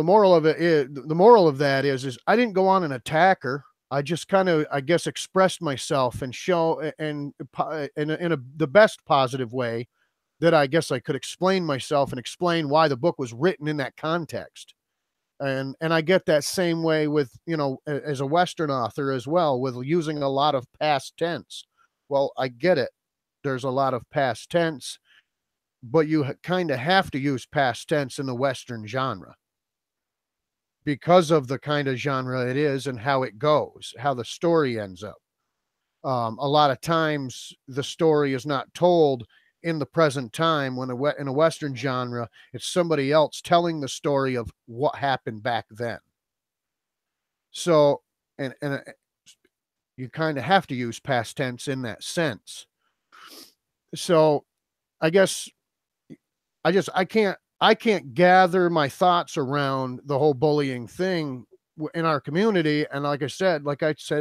moral of it is, the moral of that is I didn't go on and attack her. I just kind of, I guess, expressed myself and show and in the best positive way that I guess I could explain myself and explain why the book was written in that context. And I get that same way with, as a Western author as well, with using a lot of past tense. Well, I get it. There's a lot of past tense, but you kind of have to use past tense in the Western genre because of the kind of genre it is and how it goes, how the story ends up. A lot of times the story is not told in the present time. When in a Western genre, it's somebody else telling the story of what happened back then. So, and you kind of have to use past tense in that sense. So I guess I can't gather my thoughts around the whole bullying thing in our community. And like I said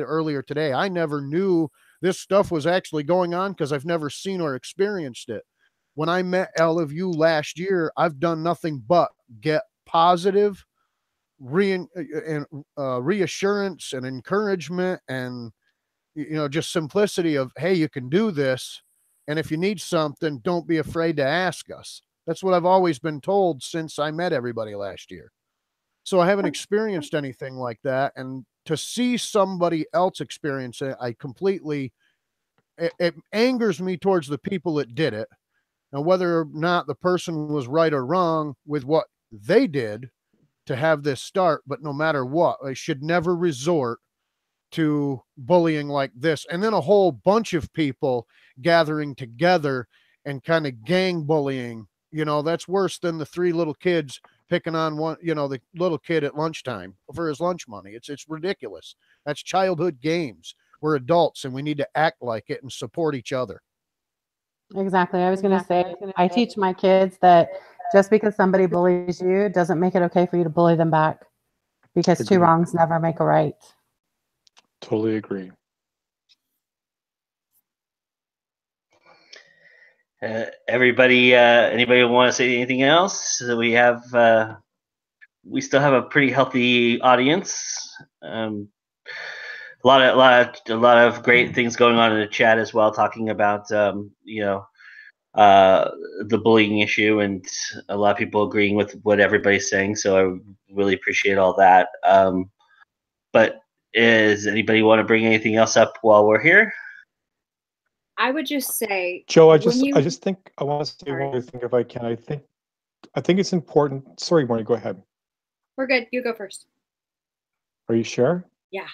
earlier today, I never knew this stuff was actually going on because I've never seen or experienced it. When I met all of you last year, I've done nothing but get positive reassurance and encouragement and, just simplicity of, hey, you can do this. And if you need something, don't be afraid to ask us. That's what I've always been told since I met everybody last year. So I haven't experienced anything like that. And to see somebody else experience it, it angers me towards the people that did it. Now, whether or not the person was right or wrong with what they did to have this start, but no matter what, I should never resort to bullying like this. And then a whole bunch of people gathering together and kind of gang bullying, that's worse than the 3 little kids picking on one, the little kid at lunchtime for his lunch money. It's ridiculous. That's childhood games. We're adults and we need to act like it and support each other. Exactly. I was going to say, I teach my kids that just because somebody bullies you doesn't make it okay for you to bully them back, because 2 wrongs never make a right. Totally agree. Anybody want to say anything else? So we still have a pretty healthy audience. A lot of great things going on in the chat as well, talking about the bullying issue, and a lot of people agreeing with what everybody's saying. So I really appreciate all that. But does anybody want to bring anything else up while we're here? I would just say, Joe, I just think I want to say one other thing if I can. I think it's important. Sorry, Marty, go ahead. We're good. You go first. Are you sure? Yeah.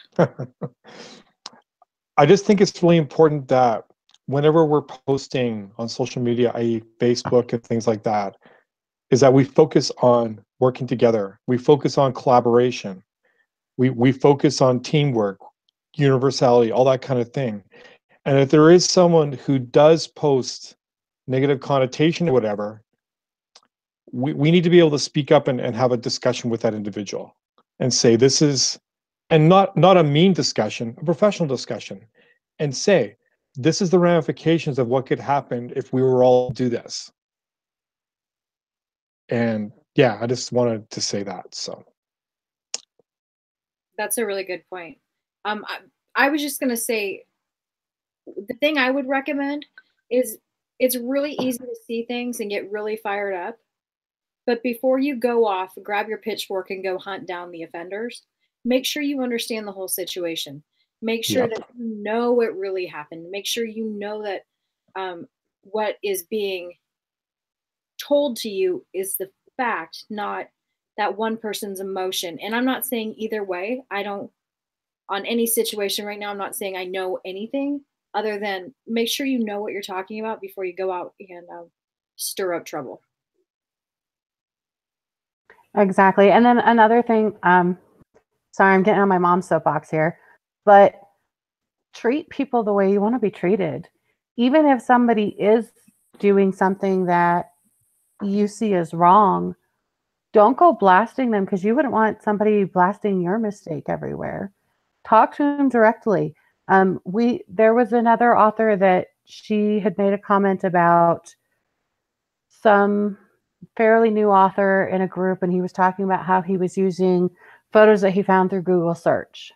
I just think it's really important that whenever we're posting on social media, i.e. Facebook and things like that, is that we focus on working together. We focus on collaboration. We focus on teamwork, universality, all that kind of thing. And if there is someone who does post negative connotation or whatever, we need to be able to speak up and have a discussion with that individual and say this is, and not a mean discussion, a professional discussion, and say, this is the ramifications of what could happen if we were all to do this. And yeah, I just wanted to say that. So that's a really good point. I was just going to say, the thing I would recommend is it's really easy to see things and get really fired up. But before you go off, grab your pitchfork and go hunt down the offenders. Make sure you understand the whole situation. Make sure that you know what really happened. Make sure you know that what is being told to you is the fact, not that one person's emotion. And I'm not saying either way. On any situation right now, I'm not saying I know anything other than make sure you know what you're talking about before you go out and stir up trouble. Exactly. And then another thing, sorry, I'm getting on my mom's soapbox here, but treat people the way you want to be treated. Even if somebody is doing something that you see as wrong, don't go blasting them, because you wouldn't want somebody blasting your mistake everywhere. Talk to them directly. There was another author that she had made a comment about some fairly new author in a group, and he was talking about how he was using photos that he found through Google search.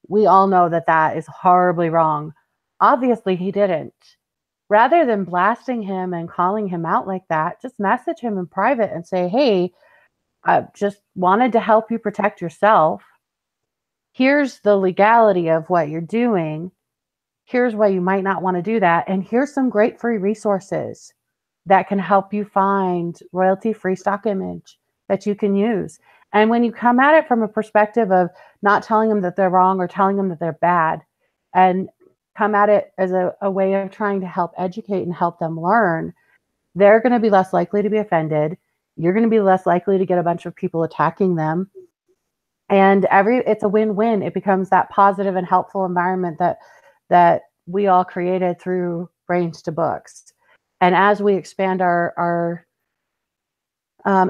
We all know that that is horribly wrong. Obviously, he didn't. Rather than blasting him and calling him out like that, just message him in private and say, hey, I just wanted to help you protect yourself. Here's the legality of what you're doing. Here's why you might not want to do that. And here's some great free resources that can help you find royalty-free stock image that you can use. And when you come at it from a perspective of not telling them that they're wrong or telling them that they're bad, and come at it as a way of trying to help educate and help them learn, they're going to be less likely to be offended. You're going to be less likely to get a bunch of people attacking them. And it's a win-win. It becomes that positive and helpful environment that we all created through Brains to Books. And as we expand our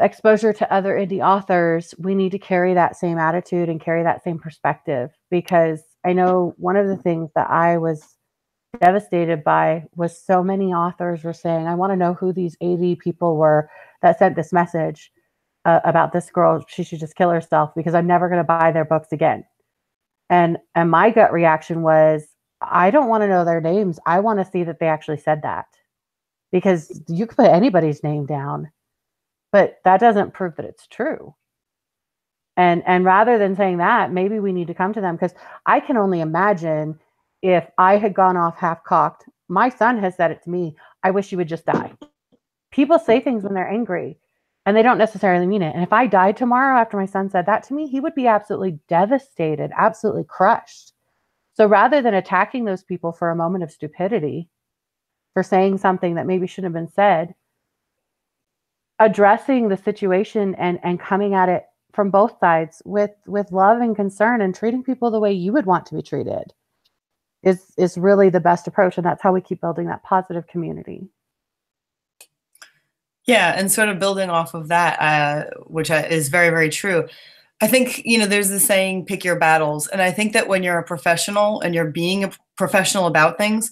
exposure to other indie authors, we need to carry that same attitude and carry that same perspective. Because I know one of the things that I was devastated by was so many authors were saying, I want to know who these 80 people were that sent this message about this girl. She should just kill herself because I'm never going to buy their books again. And my gut reaction was, I don't want to know their names. I want to see that they actually said that. Because you can put anybody's name down, but that doesn't prove that it's true. And rather than saying that, maybe we need to come to them, because I can only imagine if I had gone off half-cocked. My son has said it to me, I wish you would just die. People say things when they're angry, and they don't necessarily mean it. And if I died tomorrow after my son said that to me, he would be absolutely devastated, absolutely crushed. So rather than attacking those people for a moment of stupidity, for saying something that maybe shouldn't have been said, addressing the situation and coming at it from both sides with love and concern and treating people the way you would want to be treated is really the best approach. And that's how we keep building that positive community. Yeah, and sort of building off of that, which is very, very true. I think, there's the saying, pick your battles. And I think that when you're a professional and you're being a professional about things,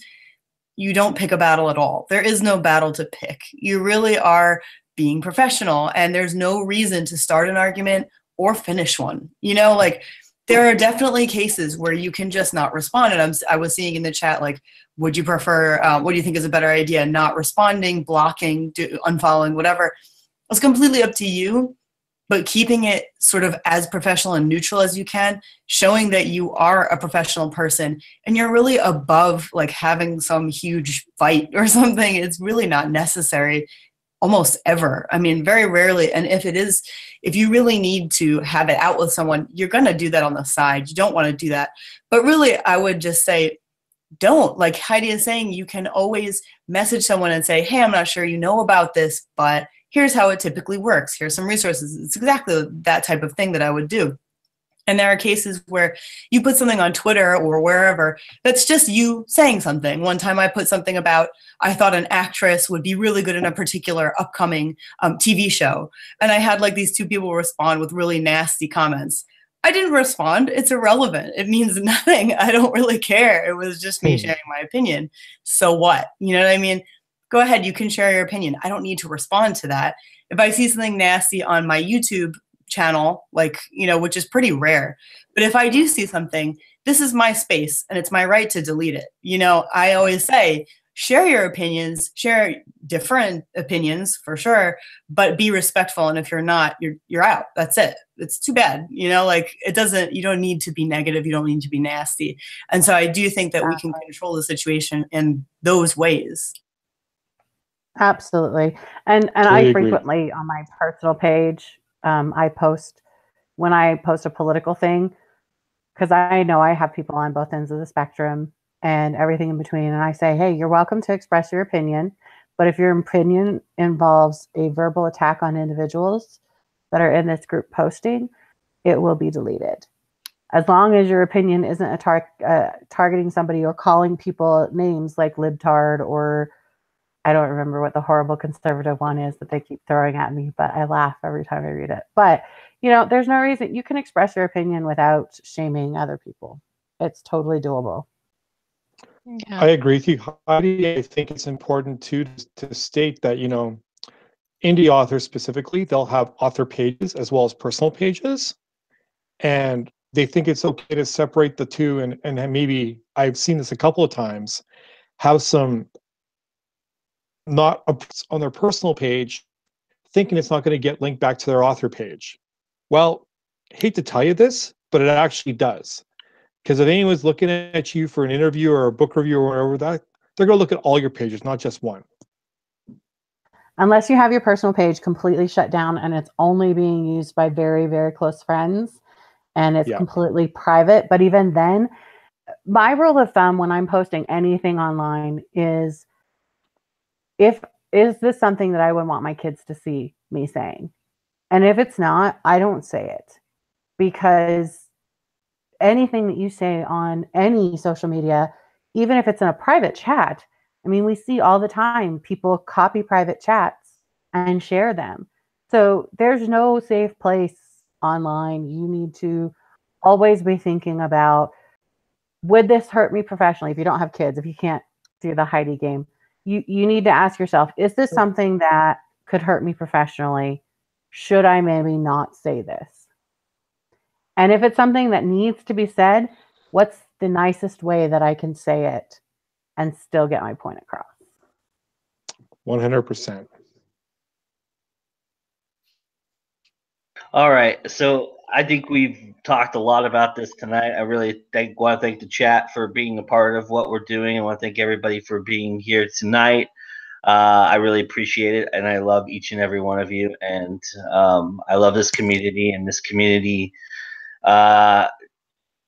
you don't pick a battle at all. There is no battle to pick. You really are being professional, and there's no reason to start an argument or finish one. There are definitely cases where you can just not respond. And I was seeing in the chat, would you prefer, what do you think is a better idea? Not responding, blocking, unfollowing, whatever. It's completely up to you, but keeping it sort of as professional and neutral as you can, showing that you are a professional person and you're really above having some huge fight or something. It's really not necessary almost ever. I mean, very rarely. And if you really need to have it out with someone, you're going to do that on the side. You don't want to do that. But really, I would just say, don't. Like Heidi is saying, you can always message someone and say, hey, I'm not sure you know about this, but here's how it typically works. Here's some resources. It's exactly that type of thing that I would do. And there are cases where you put something on Twitter or wherever that's just you saying something. One time I put something about, I thought an actress would be really good in a particular upcoming TV show. And I had these two people respond with really nasty comments. I didn't respond. It's irrelevant. It means nothing. I don't really care. It was just me sharing my opinion. So what? You know what I mean? Go ahead. You can share your opinion. I don't need to respond to that. If I see something nasty on my YouTube channel, which is pretty rare, but if I do see something, this is my space and it's my right to delete it. I always say, share your opinions, share different opinions for sure, but be respectful. And if you're not, you're out. That's it. It's too bad. You don't need to be negative. You don't need to be nasty. And so I do think that we can control the situation in those ways. Absolutely. And I frequently on my personal page, I post when I post a political thing, because I know I have people on both ends of the spectrum and everything in between. And I say, hey, you're welcome to express your opinion. But if your opinion involves a verbal attack on individuals that are in this group posting, it will be deleted. As long as your opinion isn't targeting somebody or calling people names like libtard, or I don't remember what the horrible conservative one is that they keep throwing at me, but I laugh every time I read it. But, there's no reason. You can express your opinion without shaming other people. It's totally doable. Yeah. I agree with you, Heidi. I think it's important too to state that, you know, indie authors specifically, they'll have author pages as well as personal pages. And they think it's okay to separate the two. And maybe I've seen this a couple of times, have some not on their personal page, thinking it's not going to get linked back to their author page. Well, I hate to tell you this, but it actually does. Because if anyone's looking at you for an interview or a book review or whatever that, they're going to look at all your pages, not just one. Unless you have your personal page completely shut down and it's only being used by very, very close friends and it's completely private. But even then, my rule of thumb when I'm posting anything online is is this something that I would want my kids to see me saying? And if it's not, I don't say it, because anything that you say on any social media, even if it's in a private chat, I mean, we see all the time people copy private chats and share them. So there's no safe place online. You need to always be thinking about, would this hurt me professionally? If you don't have kids, if you can't do the Heidi game, you need to ask yourself, is this something that could hurt me professionally? Should I maybe not say this? And if it's something that needs to be said, what's the nicest way that I can say it and still get my point across? 100%. All right, so I think we've talked a lot about this tonight. I really want to thank the chat for being a part of what we're doing. I want to thank everybody for being here tonight. I really appreciate it, and I love each and every one of you. And I love this community, and this community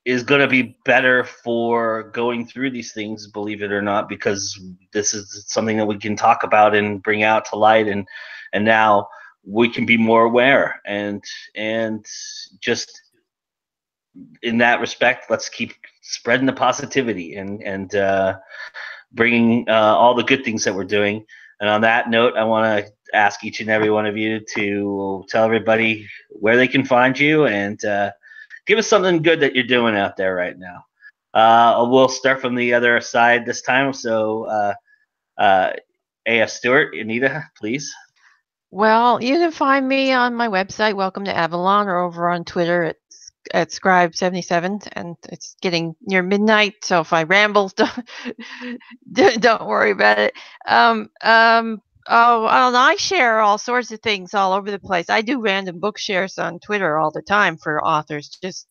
is going to be better for going through these things, believe it or not, because this is something that we can talk about and bring out to light, and now we can be more aware, and just in that respect, let's keep spreading the positivity and bringing all the good things that we're doing. And on that note, I want to ask each and every one of you to tell everybody where they can find you, and give us something good that you're doing out there right now. We'll start from the other side this time. So A.F. Stewart, Anita, please. Well, you can find me on my website, Welcome to Avalon, or over on Twitter at Scribe77, and it's getting near midnight, so if I ramble, don't worry about it. I share all sorts of things all over the place. I do random book shares on Twitter all the time for authors. Just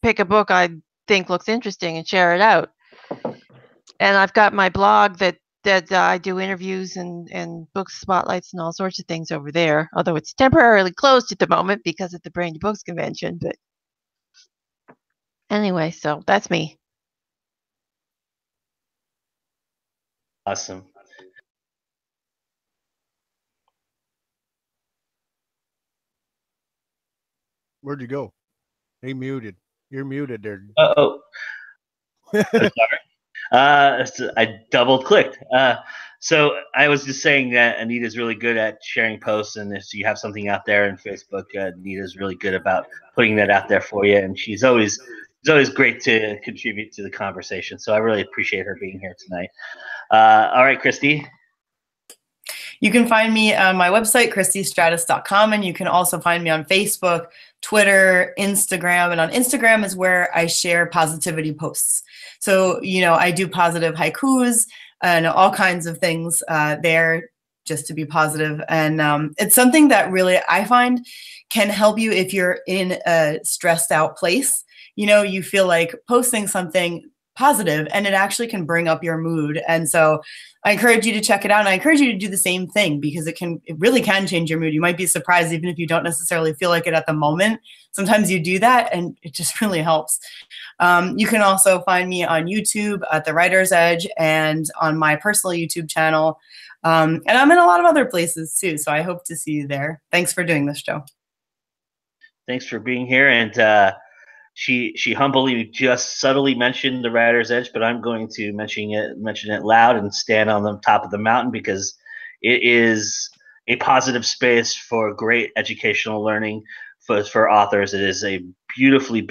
pick a book I think looks interesting and share it out. And I've got my blog that I do interviews and book spotlights and all sorts of things over there, although it's temporarily closed at the moment because of the Brain to Books convention. But anyway, so that's me. Awesome. Where'd you go? He muted. You're muted there. Oh. Sorry. So I double clicked. So I was just saying that Anita's really good at sharing posts, and if you have something out there in Facebook, Anita's really good about putting that out there for you, and she's always great to contribute to the conversation. So I really appreciate her being here tonight. All right, Christy. You can find me on my website, christystratus.com, and you can also find me on Facebook, Twitter, Instagram. And on Instagram is where I share positivity posts. So, you know, I do positive haikus and all kinds of things there just to be positive. And it's something that really I find can help you if you're in a stressed out place. You know, you feel like posting something positive and it actually can bring up your mood. And so I encourage you to check it out, and I encourage you to do the same thing, because it really can change your mood. You might be surprised even if you don't necessarily feel like it at the moment. Sometimes you do that and it just really helps. You can also find me on YouTube at The Writer's Edge and on my personal YouTube channel. And I'm in a lot of other places too, so I hope to see you there. Thanks for doing this, Joe. Thanks for being here. And she humbly just subtly mentioned The Writer's Edge, but I'm going to mention it loud and stand on the top of the mountain, because it is a positive space for great educational learning for authors. It is a beautifully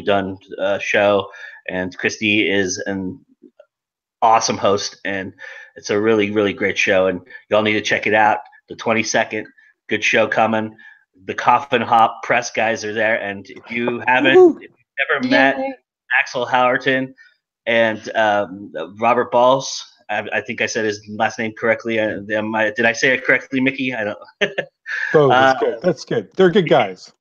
done show, and Christy is awesome host, and it's a really, really great show, and y'all need to check it out. The 22nd, good show coming. The Coffin Hop press guys are there, and if you haven't, if you've never met Axel Howerton and Robert Balls, I think I said his last name correctly. Did I say it correctly, Mickey? I don't know. Oh, that's good. That's good. They're good guys.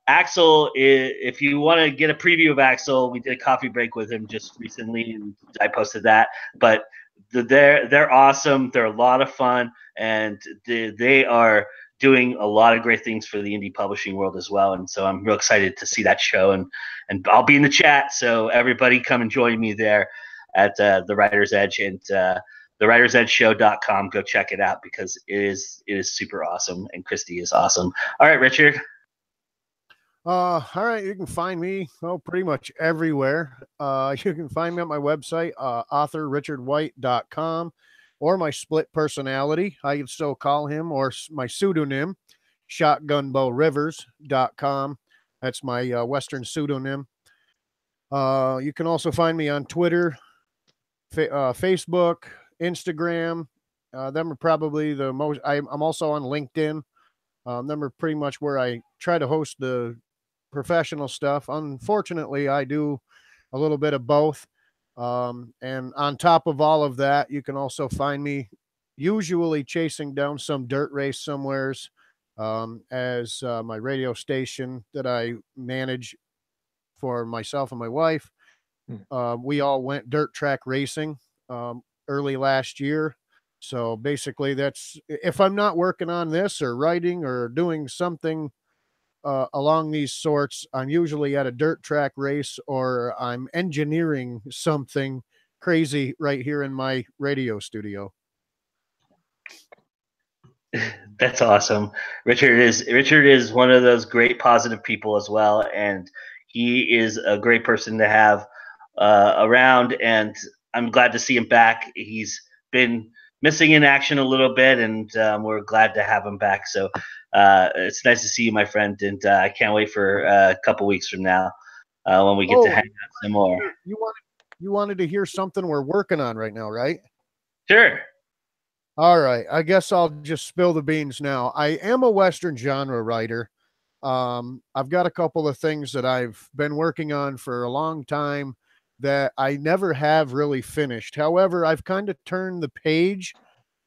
Axel, if you want to get a preview of Axel, we did a coffee break with him just recently, and I posted that. But they're awesome. They're a lot of fun, and they are doing a lot of great things for the indie publishing world as well. And so I'm real excited to see that show, and I'll be in the chat. So everybody come and join me there at the Writer's Edge, and thewritersedgeshow.com. Go check it out because it is super awesome, and Christy is awesome. All right, Richard. All right, you can find me pretty much everywhere. You can find me at my website, authorrichardwhite.com, or my split personality, I can still call him, or my pseudonym, shotgunbowrivers.com. That's my Western pseudonym. You can also find me on Twitter, Facebook, Instagram. Them are probably the most. I'm also on LinkedIn. Them are pretty much where I try to host the professional stuff. Unfortunately, I do a little bit of both. And on top of all of that, you can also find me usually chasing down some dirt race somewheres, as my radio station that I manage for myself and my wife. We all went dirt track racing early last year. So basically, that's if I'm not working on this or writing or doing something along these sorts, I'm usually at a dirt track race or I'm engineering something crazy right here in my radio studio. That's awesome. Richard is one of those great positive people as well, and he is a great person to have around, and I'm glad to see him back. He's been missing in action a little bit, and we're glad to have him back. So it's nice to see you, my friend, and I can't wait for a couple weeks from now when we get to hang out some more. You wanted to hear something we're working on right now, right? Sure. All right. I guess I'll just spill the beans now. I am a Western genre writer. I've got a couple of things that I've been working on for a long time that I never have really finished. However, I've kind of turned the page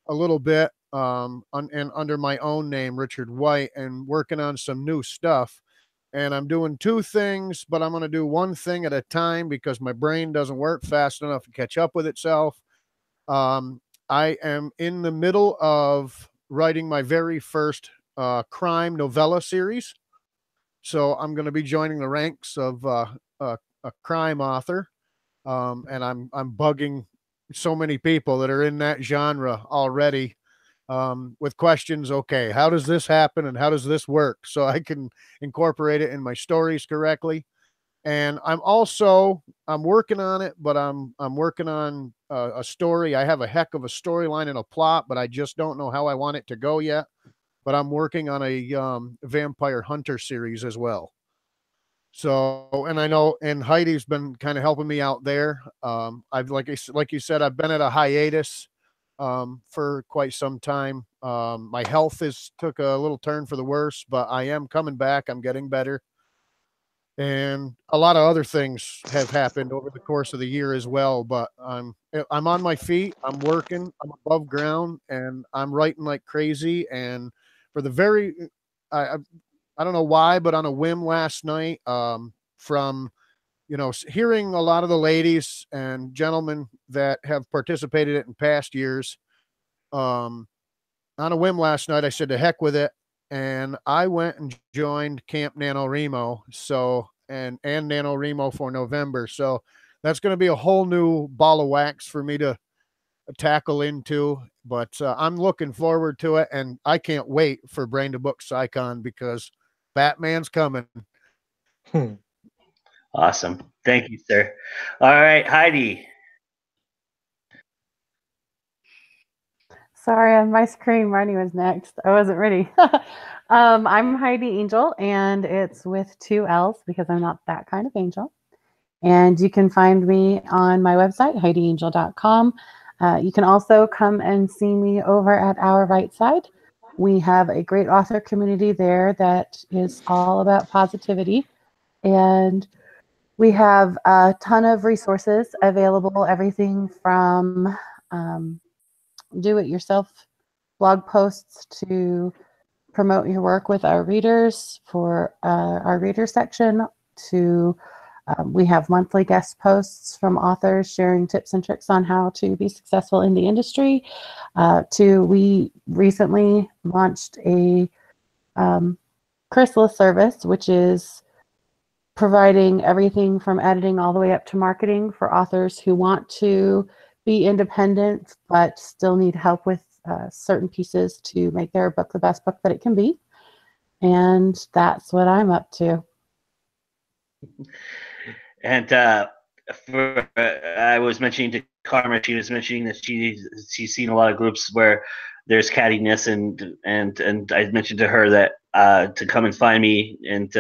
a little bit and under my own name, Richard White, and working on some new stuff. And I'm doing two things, but I'm going to do one thing at a time because my brain doesn't work fast enough to catch up with itself. I am in the middle of writing my very first crime novella series. So I'm going to be joining the ranks of a crime author. And I'm bugging so many people that are in that genre already with questions. Okay, how does this happen and how does this work? So I can incorporate it in my stories correctly. And I'm working on it, but I'm working on a story. I have a heck of a storyline and a plot, but I just don't know how I want it to go yet. But I'm working on a vampire hunter series as well. So, and I know, and Heidi's been kind of helping me out there. I've like you said, I've been at a hiatus for quite some time. My health took a little turn for the worse, but I am coming back. I'm getting better. And a lot of other things have happened over the course of the year as well. But I'm on my feet. I'm working. I'm above ground, and I'm writing like crazy. And for the I don't know why, but on a whim last night, from hearing a lot of the ladies and gentlemen that have participated in past years, on a whim last night, I said to heck with it. And I went and joined Camp NaNoWriMo. So, and NaNoWriMo for November. So that's going to be a whole new ball of wax for me to tackle into. But I'm looking forward to it. And I can't wait for Brain to Book Psychon because Batman's coming. Awesome. Thank you, sir. All right, Heidi. Sorry, on my screen, Marnie was next. I wasn't ready. I'm Heidi Angel, and it's with 2 L's because I'm not that kind of angel. And you can find me on my website, HeidiAngel.com. You can also come and see me over at Our Right Side. We have a great author community there that is all about positivity. And we have a ton of resources available, everything from do-it-yourself blog posts to promote your work with our readers for our reader section to we have monthly guest posts from authors sharing tips and tricks on how to be successful in the industry. We recently launched a chrysalis service, which is providing everything from editing all the way up to marketing for authors who want to be independent but still need help with certain pieces to make their book the best book that it can be. And that's what I'm up to. And I was mentioning to Karma, she was mentioning that she's seen a lot of groups where there's cattiness, and I mentioned to her that to come and find me and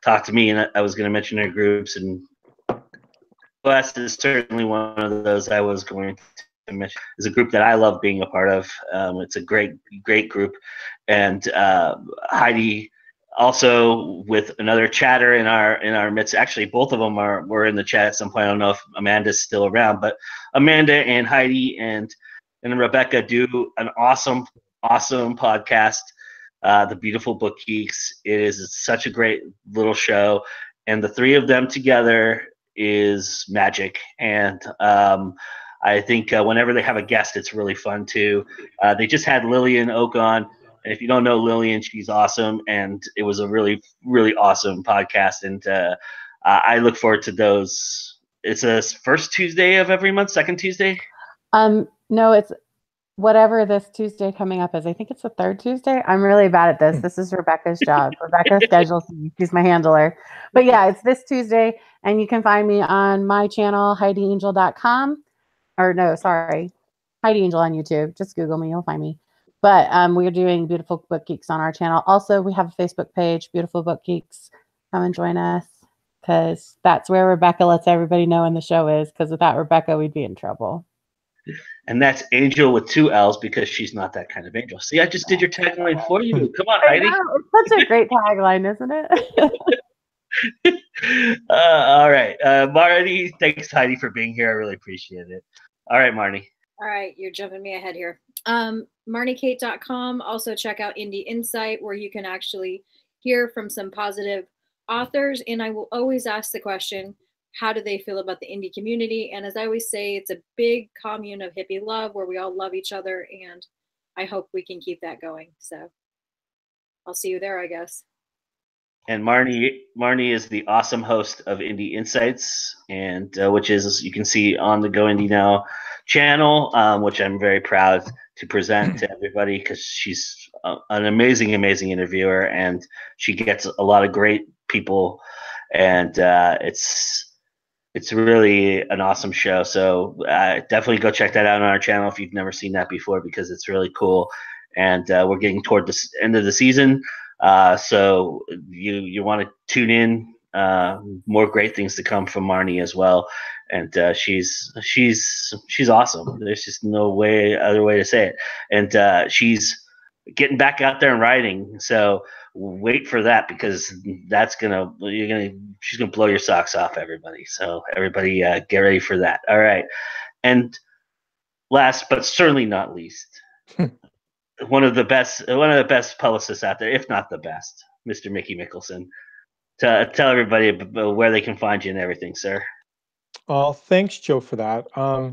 talk to me, and I was going to mention her groups, and Blast is certainly one of those I was going to mention. It's a group that I love being a part of. It's a great group, and Heidi also with another chatter in our midst. Actually, both of them were in the chat at some point. I don't know if Amanda's still around, but Amanda and Heidi and Rebecca do an awesome podcast, The Beautiful Book Geeks. It is such a great little show, and the three of them together is magic. And I think whenever they have a guest, it's really fun too. They just had Lillian Oak on. And if you don't know Lillian, she's awesome, and it was a really, really awesome podcast. And I look forward to those. It's a first Tuesday of every month, second Tuesday? No, it's whatever this Tuesday coming up is. I think it's the third Tuesday. I'm really bad at this. This is Rebecca's job. Rebecca schedules me. She's my handler. But yeah, it's this Tuesday, and you can find me on my channel, HeidiAngel.com. Or no, sorry, Heidi Angel on YouTube. Just Google me. You'll find me. But we're doing Beautiful Book Geeks on our channel. Also, we have a Facebook page, Beautiful Book Geeks. Come and join us, because that's where Rebecca lets everybody know when the show is, because without Rebecca, we'd be in trouble. And that's Angel with 2 L's, because she's not that kind of angel. See, I just did your tagline for you. Come on, Heidi. It's such a great tagline, isn't it? All right. Marnie, thanks, Heidi, for being here. I really appreciate it. All right, Marnie. All right, you're jumping me ahead here. MarnieKate.com. Also check out Indie Insight, where you can actually hear from some positive authors. And I will always ask the question, how do they feel about the indie community? And as I always say, it's a big commune of hippie love where we all love each other. And I hope we can keep that going. So I'll see you there, I guess. And Marnie is the awesome host of Indie Insights, and which is, you can see on the GoIndieNow channel, which I'm very proud to present to everybody, because she's an amazing interviewer, and she gets a lot of great people, and it's really an awesome show. So definitely go check that out on our channel if you've never seen that before, because it's really cool. And we're getting toward the end of the season. So you want to tune in. More great things to come from Marnie as well, and she's awesome. There's just no other way to say it. And she's getting back out there and writing. So wait for that, because she's gonna blow your socks off, everybody. So everybody, get ready for that. All right, and last but certainly not least. One of the best publicists out there, if not the best, Mr. Mickey Michaelson. Tell everybody where they can find you and everything, sir. Thanks, Joe, for that. My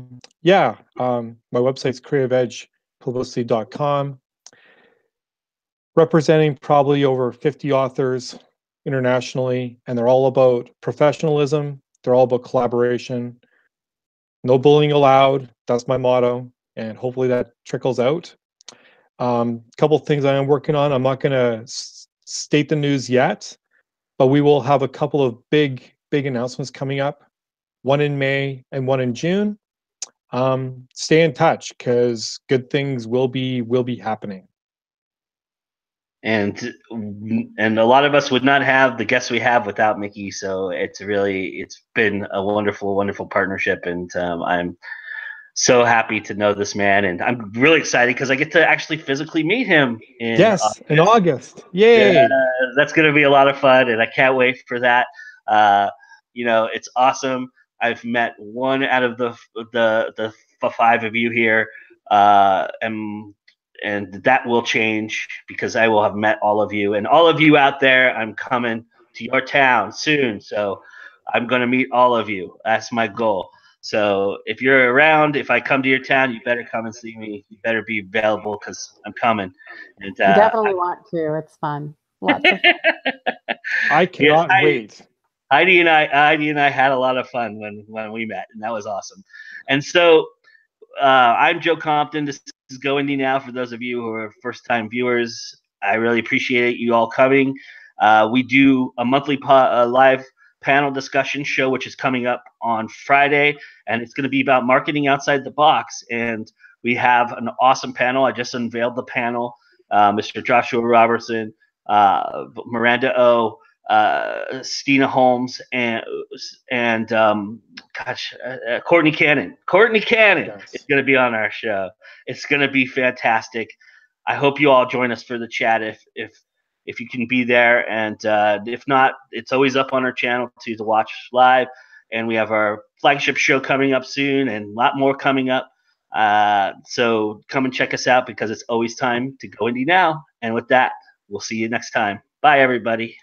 website's creativeedgepublicity.com. Representing probably over 50 authors internationally, and they're all about professionalism. They're all about collaboration. No bullying allowed. That's my motto, and hopefully that trickles out. Couple things I am working on. I'm not going to state the news yet, but we will have a couple of big announcements coming up. One in May and one in June. Stay in touch, because good things will be happening. and a lot of us would not have the guests we have without Mickey. So it's been a wonderful partnership, and I'm so happy to know this man, and I'm really excited because I get to actually physically meet him in August. In August. Yay! Yeah, that's going to be a lot of fun, and I can't wait for that. It's awesome. I've met one out of the five of you here, and that will change because I will have met all of you, and all of you out there. I'm coming to your town soon, so I'm going to meet all of you. That's my goal. So if you're around, if I come to your town, you better come and see me. You better be available because I'm coming. And, you definitely want to. It's fun. Lots of fun. I cannot wait. Heidi and I had a lot of fun when we met, and that was awesome. And so I'm Joe Compton. This is GoIndieNow for those of you who are first-time viewers. I really appreciate you all coming. We do a monthly live panel discussion show, which is coming up on Friday, and it's going to be about marketing outside the box. And we have an awesome panel. I just unveiled the panel. Mr. Joshua Robertson, Miranda O, Stina Holmes, and Courtney Cannon. Courtney Cannon is going to be on our show. It's going to be fantastic. I hope you all join us for the chat if you can be there, and if not, it's always up on our channel to watch live. And we have our flagship show coming up soon, and a lot more coming up. So come and check us out because it's always time to go indie now. And with that, we'll see you next time. Bye, everybody.